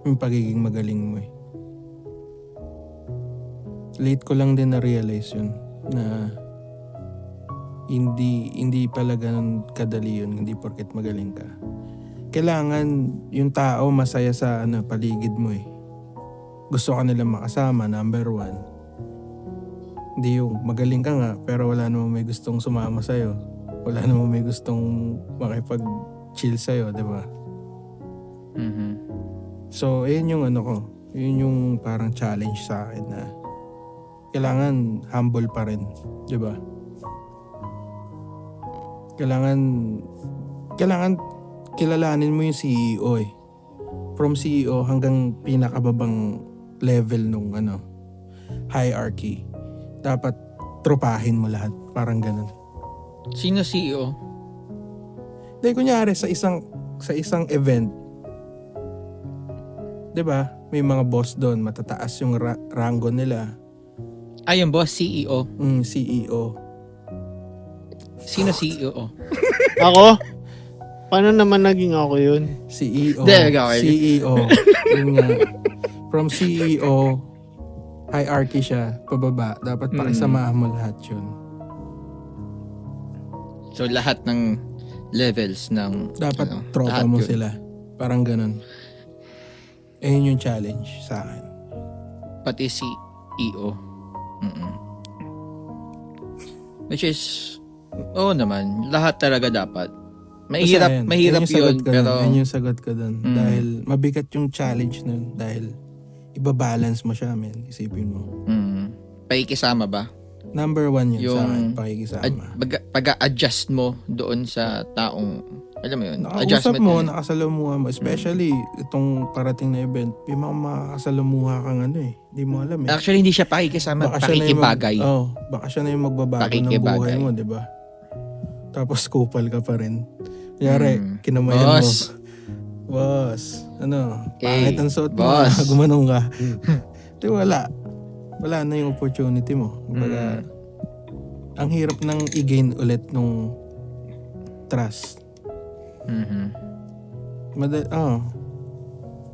Yung pagiging magaling mo eh. Late ko lang din na-realize yun na hindi pala ganun kadali yun, hindi porket magaling ka. Kailangan yung tao masaya sa paligid mo eh. Gusto ka nila makasama, number one. Hindi yung magaling ka nga pero wala namang may gustong sumama sa'yo. Wala namang may gustong makipag-chill sa'yo, di ba? So, yun yung ko. Yun yung parang challenge sa akin na kailangan humble pa rin, di ba? Kailangan kilalanin mo yung CEO eh. From CEO hanggang pinakababang level nung hierarchy. Dapat tropahin mo lahat, parang ganun. Sino CEO? Dahil kunyari sa isang event, 'di ba? May mga boss doon, matataas yung rango nila. Ay, yung boss, CEO. CEO. Sino CEO? Ako? Paano naman naging ako yun? CEO. Hindi, okay. CEO. Yun nga. From CEO, hierarchy siya, pababa. Dapat pakisamahan mo lahat yun. So, lahat ng levels ng... Dapat tropa lahat mo yun. sila. Parang ganun. Ayun yung challenge sa akin. Pati CEO. Which is, oo naman, lahat talaga dapat. Mahirap Ayun yung yun, sagot ko pero... dun. Ayun yung sagot ko dun. Dahil mabigat yung challenge nun. Dahil ibabalance mo siya, men. Isipin mo. Pakikisama ba? Number one yun sa akin, Yung pakikisama. pag-adjust mo doon sa taong, alam mo yun, Nakausap adjustment mo, na yun. nakasalamuha mo. Especially itong parating na event, may mga makakasalamuha kang Hindi mo alam eh. Actually, hindi siya pakikisama, pakikibagay. Baka siya na yung magbabago ng Pakikibagay. buhay mo, di ba? Tapos kupal ka pa rin. Kunyari, kinamayan Boss. mo. Boss, Okay. pangit ang suot mo, Boss. gumanong ka. Di wala na yung opportunity mo. Kumbaga, ang hirap nang i-gain ulit nung trust.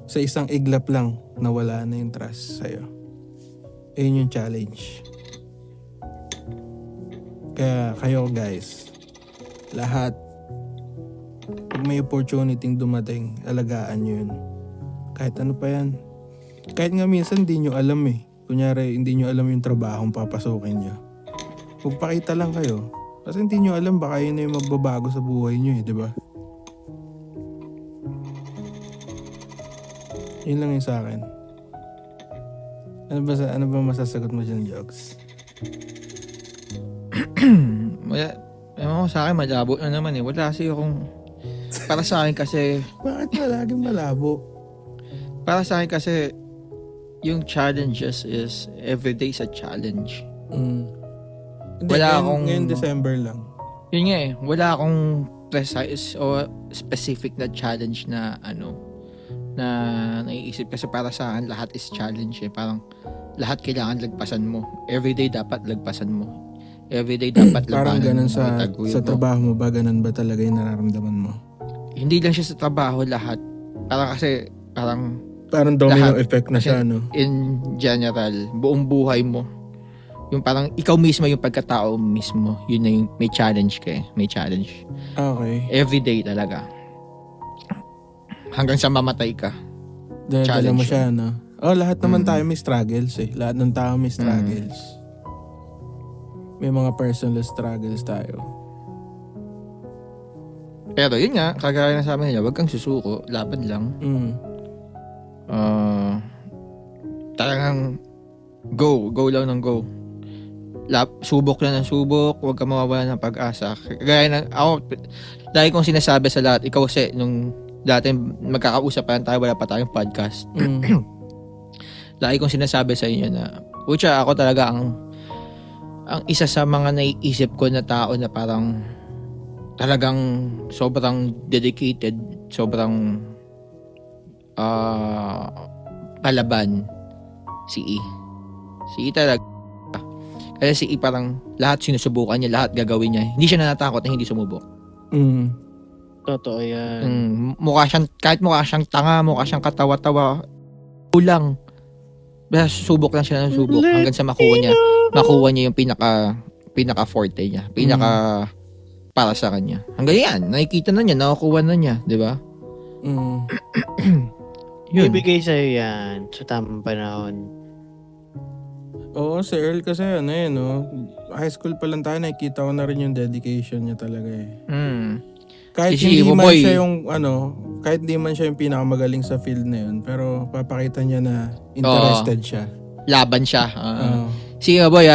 Sa isang iglap lang, nawala na yung trust sa'yo. Ayun yung challenge. Kaya kayo guys, lahat, pag may opportunity dumating, alagaan nyo yun. Kahit ano pa yan. Kahit nga minsan hindi nyo alam eh. Kunyari, hindi nyo alam yung trabahong papasukin nyo. Magpakita lang kayo. Kasi hindi nyo alam, baka yun na yung magbabago sa buhay nyo eh, di ba? Yun lang yung sa akin. Ano ba masasagot mo dyan, Jogs? Wala. Ewan ko sa akin, malabo na naman eh. Wala kasi akong... Para sa akin kasi... Bakit laging malabo? Para sa akin kasi... Yung challenges is... Everyday sa challenge. Hindi, Wala akong- Ngayon December lang. Yun nga eh. Wala akong precise o specific na challenge na ano... Na naiisip kasi para sa akin lahat is challenge eh. Parang lahat kailangan lagpasan mo. Everyday dapat lagpasan mo. Everyday dapat Parang ganun labanan mo, sa itaguin mo. trabaho mo ba? Ganun ba talaga yung nararamdaman mo? Hindi lang siya sa trabaho lahat. Parang kasi parang Parang domino Lahat. effect na siya, no? in general, buong buhay mo. Yung parang ikaw mismo yung pagkatao mismo. Yun na yung may challenge ka eh. May challenge. Okay. Everyday talaga. Hanggang sa mamatay ka. Dala mo Challenge siya, no? Oh, lahat naman Mm. tayo may struggles eh. Lahat ng tao may struggles. May mga personal struggles tayo. Pero yun nga, kagaya na sabi nila, wag kang susuko, laban lang. Talagang go lang ng go. Subok lang ng subok, wag kang mawawala ng pag-asa. Kagaya na, ako, dahil kong sinasabi sa lahat, ikaw kasi, nung dati magkakausap pa lang tayo, wala pa tayong podcast. Lagi kong sinasabi sa inyo na, pucha, ako talaga ang isa sa mga naiisip ko na tao na parang talagang sobrang dedicated, sobrang palaban si E. Si E talaga. Kasi si E parang lahat sinusubukan niya, lahat gagawin niya. Hindi siya natatakot na hindi sumubok. Totoo yan. Kahit mukha siyang tanga, mukha siyang katawa-tawa, kulang. Basta susubok lang siya ng subok hanggang sa makuha niya yung pinaka forte niya, para sa kanya. Hanggang yan, nakikita na niya, nakukuha na niya, di ba? Yun. Ibigay sa'yo yan sa tamang panahon. Oo, si Earl kasi ano eh, no? High school pa lang tayo, nakikita ko na rin yung dedication niya talaga eh. Kahit Si hindi Imo man Boy. siya yung kahit hindi man siya yung pinakamagaling sa field na yun, pero papakita niya na interested siya. Laban siya. Oo. Si Boy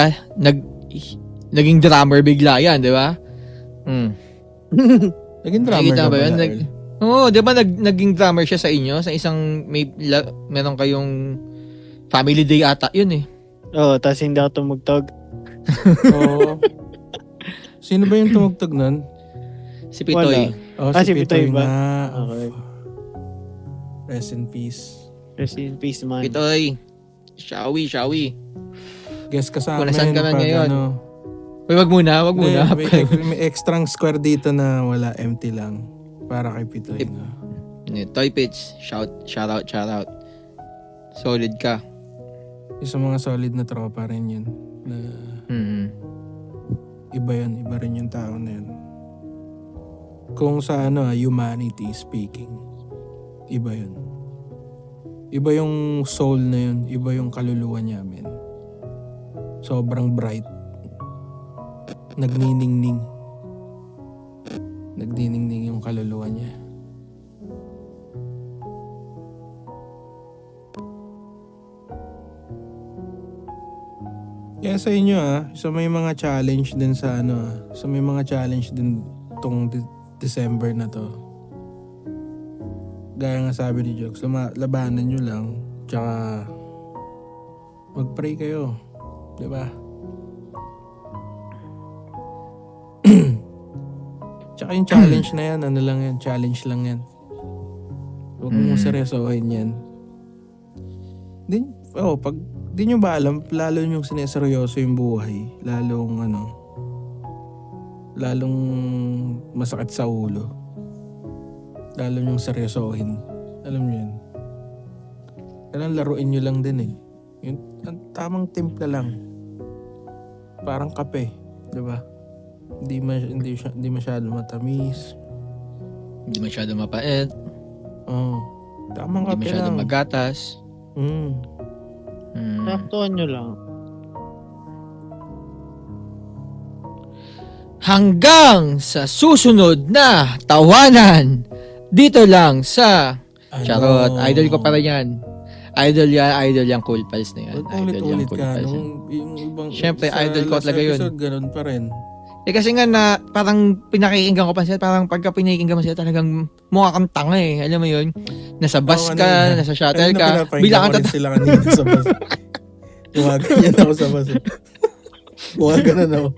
naging drummer bigla yan, di ba? Naging drummer Nakikita ka ba ba, yun? Earl? Oo, di ba naging drummer siya sa inyo? Sa isang meron kayong family day ata yun eh. Oo, tapos hindi ako tumugtog. Oo. Sino ba yung tumugtog nun? Si Pitoy. Oh, si Pitoy ba? nga. Okay. Rest in peace. Rest in peace, man. Pitoy. Shawi. Guess ka sa Kung amin. nasaan ka man pag ngayon. ano. Uy, wag muna. Hindi, may extra square dito na wala, empty lang. Para kay Pitoy. Tip. No? Toy Pitch. Shout out. Solid ka. Isa mga solid na tropa rin yun. Na iba rin yung tao na yun. Kung sa humanity speaking, iba yun. Iba yung soul na yun, iba yung kaluluwa niya, men. Sobrang bright. Nagniningning yung kaluluwa niya. Kaya sa inyo so may mga challenge din sa so may mga challenge din tong December na to. Gaya nga sabi ni Jokes, labanan nyo lang, tsaka mag-pray kayo, di ba? Tsaka yung challenge na yan, challenge lang yan. Huwag mo seryosohin yan. Pag di nyo ba alam, lalo yung sineseryoso yung buhay, lalong masakit sa ulo. Lalo yung seryosohin. Alam nyo yun. Kailangan laruin nyo lang din eh. Yung tamang timpla lang. Parang kape. Diba? Hindi masyado matamis. Hindi masyado mapait. Oh. Tamang Hindi kape masyado lang. magatas. Mm. Saktuhan nyo lang. Hanggang sa susunod na tawanan dito lang sa Charot. Idol ko pa rin yan. Idol yan, Cool Pals na yan. Ba't Idol yan, ulit-ulit Cool ka? Pals. Nung, yung ibang, Siyempre, sa idol ko last talaga yun. episode, ganun pa rin. Eh kasi nga na parang pinakikinggan ko pa sila, parang pagka pinakikinggan mo sila talagang mukha kang tanga eh. Alam mo yun? Nasa bus Oo, ka, kanina. nasa shuttle Ayun na ka, pinapakinggan bilang ko ka rin sila kanina sa bus. Gumaganyan ako sa bus. Gumaganan ako.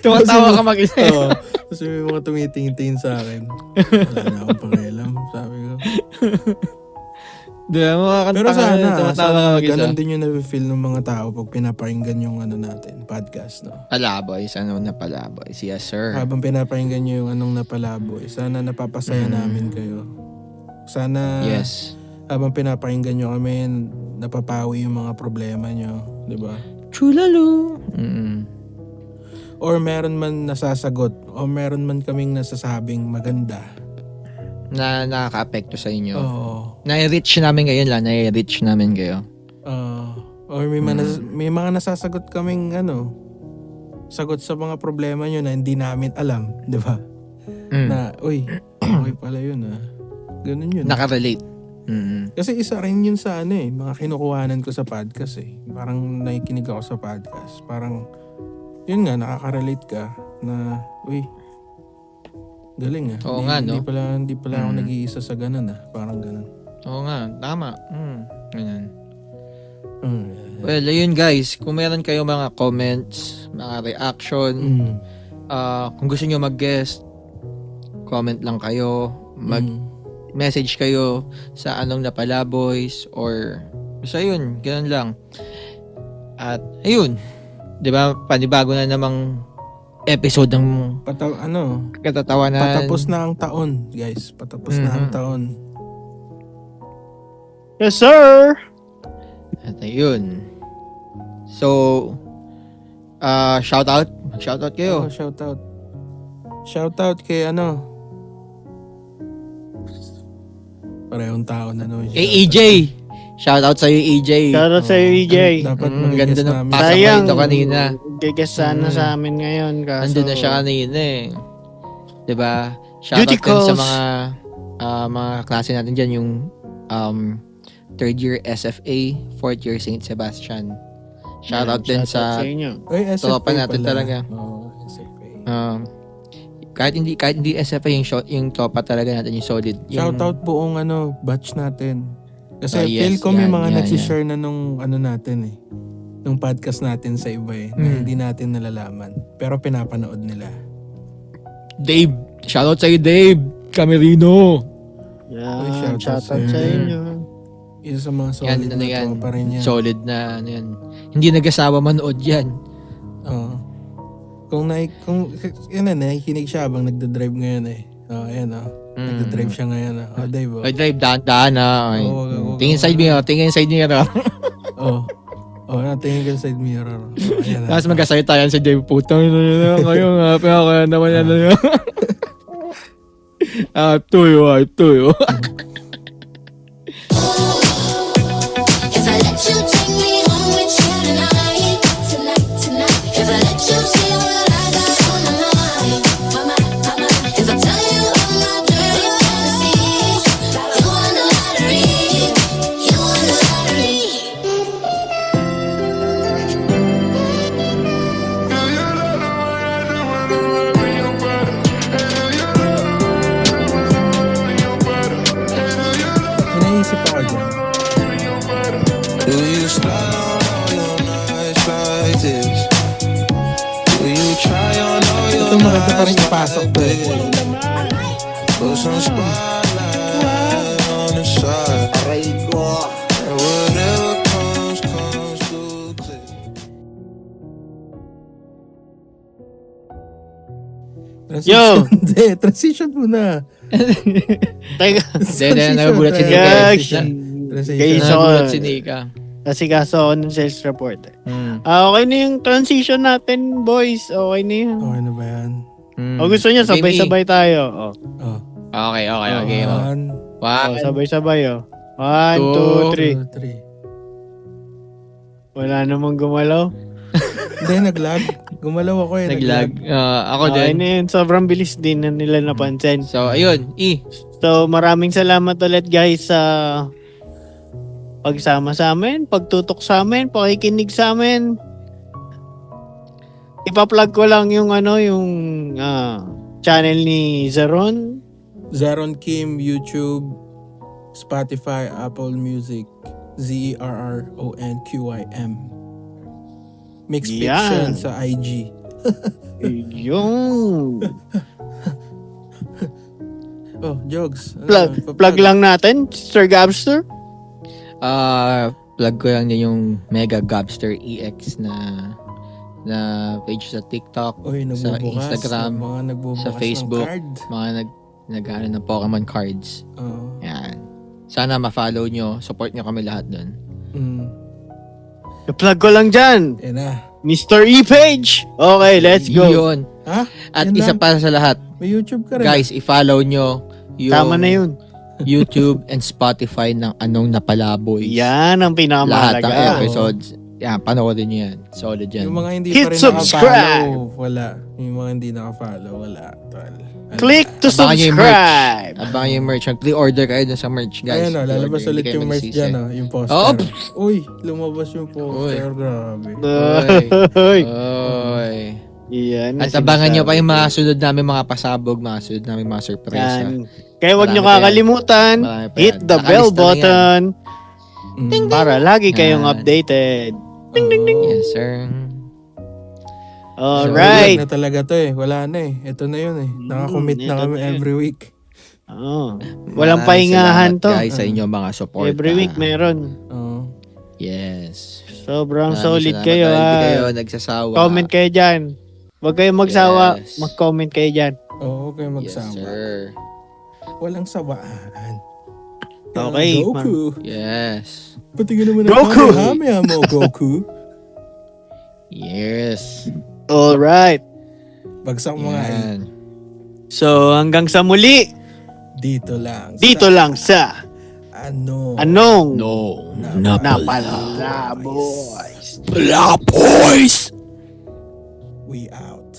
tumatawa ka mag-isa. Oo. Tapos may mga tumitingin sa akin. Wala na akong pakialam, sabi ko. Diba, mukha kang Pero tanga, tumatawa ka sana mag-isa. ganun din yung na-feel ng mga tao pag pinapakinggan yung ano natin, podcast, no? Palaboy, ano na palaboy? Yes, sir. Habang pinapakinggan nyo yung anong napalaboy, sana napapasaya namin kayo. Sana Yes. habang pinapakinggan nyo kami, napapawi yung mga problema nyo, di ba? Chulalo. Or meron man nasasagot, o meron man kaming nasasabing maganda. Na nakaka-apekto sa inyo. Oo. Nai-reach namin ngayon lang, nai-reach namin kayo. Or may mga nasasagot kaming sagot sa mga problema nyo na hindi namin alam, di ba? Na, uy, okay pala yun Ganun yun. Nakarelate. Kasi isa rin yun sa mga kinukuhanan ko sa podcast eh. Parang nakikinig ako sa podcast. Parang, yun nga, nakaka-relate ka na, uy, galing Oo nga, no? Hindi pala ako nag-iisa sa ganun Parang ganun. Oo nga, tama. Ganyan. Well, ayun guys, kung meron kayo mga comments, mga reaction, kung gusto nyo mag-guest, comment lang kayo, mag-message kayo sa Anong Napala Boys, or basta yun, ganun lang. At ayun, di ba, panibago na namang episode ng katatawanan. Patapos na ang taon, guys. Patapos na ang taon. Yes, sir! At ayun. So, shoutout. Shoutout kayo. Shoutout. Shoutout kay parehong tao na Kay EJ. Shoutout sa'yo, EJ. Shoutout sa'yo, EJ. Dapat ganda mag-guess ng namin. pasok Sayang. ito kanina. Gigas sana sa amin ngayon. Kaso, Andun na siya kanina eh. Diba? Shoutout Duty din sa calls. mga klase natin dyan, yung third year SFA, fourth year St. Sebastian. Shoutout din sa inyo. Oy, SFA tropa natin pala. talaga. Oo, SFA. kahit hindi SFA yung tropa talaga natin, yung solid. Yung, Shoutout buong batch natin. Kasi Oh, yes, feel ko may yan, mga yan, nagsishare na nung natin eh. Nung podcast natin sa iba na hindi natin nalalaman. Pero pinapanood nila. Dave. Shoutout sa'yo, Dave. Camerino. Uy, Yan, shoutout shoutout sa sa'yo. inyo. Isa sa mga solid Yan, na yan. tropa rin yan. Solid na, yan. Hindi nag-asawa manood yan. Oo. Kung nakikinig siya habang nagdadrive ngayon eh. Ayan Nagdadrive siya ngayon Dave Ay, Dave, daan na. Okay. Oo, Tingin side mirror, tingin side mirror. tingin ka sa side mirror. Ayan Tapos magkasayta yan si Dave. Putang ina nyo kayo nga. Pero kaya naman yan na yun. Tuyo. If I let you take me home with you tonight, if I let you see what I got on my mind, if I tell you all my dirty fantasies, you won the lottery, you won the lottery. Naisip ako dyan. Do you slide on all your nights like this? Do you try on all your Ito maganda pa rin ipasok to eh. Put some spotlight on the side. Aray ko. And whatever comes too quick. Yo! Hindi, transition muna. Teka. Hindi, nagulat si Nika. Gosh. Transition. Guys, Nagulat si Nika. Kasi kaso ako ng sales report. Okay na yung transition natin, boys. Okay na yun. Okay na ba yan? O gusto niya, Game sabay-sabay tayo. Oh. Oh. Okay. Okay. One, Oh, sabay-sabay, oh. 1, 2, 3. 2, 3. Wala namang gumalaw. Hindi, nag-lag. Gumalaw ako eh. Nag-lag. Ako Okay din. na yun. Sobrang bilis din na nila napansin. So, ayun. So, maraming salamat ulit guys sa pagsama sa amin, pagtutok sa amin, pakikinig sa amin. Ipa-plug ko lang yung yung channel ni Zeron. Zeron Kim, YouTube, Spotify, Apple Music, ZERRONQIM. Mixed Fiction Yan. sa IG. Yung Oh, Jogs. plug lang natin, Sir Gabster. Plug ko lang din yung Mega Gobster EX na page sa TikTok, Oy, sa nagbubukas. Instagram, Mga nagbubukas sa Facebook. ng card. mga nag-ano ng Pokemon cards. Oh. Yan. Sana ma-follow nyo, support nyo kami lahat doon. I-plug ko lang dyan, Yan na. Mr. E-Page. Okay, let's go. Yun. Ha? At Yan isa lang. pa sa lahat, May YouTube ka rin. guys, i-follow nyo yung Tama na yun. YouTube and Spotify ng Anong Napala Boys. Yan ang Lahat ng pinakamahalaga. episodes. Yan, panoorin nyo yan. Solid yan. Yung mga hindi Hit pa rin subscribe. nakafollow, wala. Yung mga hindi nakafollow, wala. Tol. Ano? Click to Abangan nyo yung subscribe. Abangan yung merch. Pre-order kayo dun sa merch, guys. Ayan o, lalabas Pre-order, ulit hindi kayo yung merch magsisisi. dyan o, yung poster. Oh, Uy, lumabas yung poster. Grabe. Hoy. Oy. Yan. At abangan nyo pa yung mga sunod namin mga pasabog, mga sunod namin mga surpresa. Yan. Kaya huwag nyo Marami pa yan. kakalimutan, Marami pa hit yan. the bell Nakalista na yan. button Mm. para lagi kayong Yan. updated. Yes, sir. Alright. Na talaga to eh. Wala na eh. Ito na yun eh. Nakakommit na ito kami na yun. every week. Oh. Walang Maraming pahingahan salamat, to. guys, sa inyo mga support. Every week meron. Oh. Yes. Sobrang Maraming solid salamat kayo dahil Hindi ha. kayo nagsasawa. Comment kayo dyan. Huwag kayong magsawa. Yes. Mag-comment kayo dyan. Oo, kayo Yes, magsama. sir. Walang sawaan. Okay, Goku. Yes. Patingin naman Goku! Kamehameha mo, Goku. Yes. Alright. Bagsak mo nga eh. Yan. So hanggang sa muli, Dito lang. dito lang sa Ano? Anong No. Napala Boys. Boys! We out.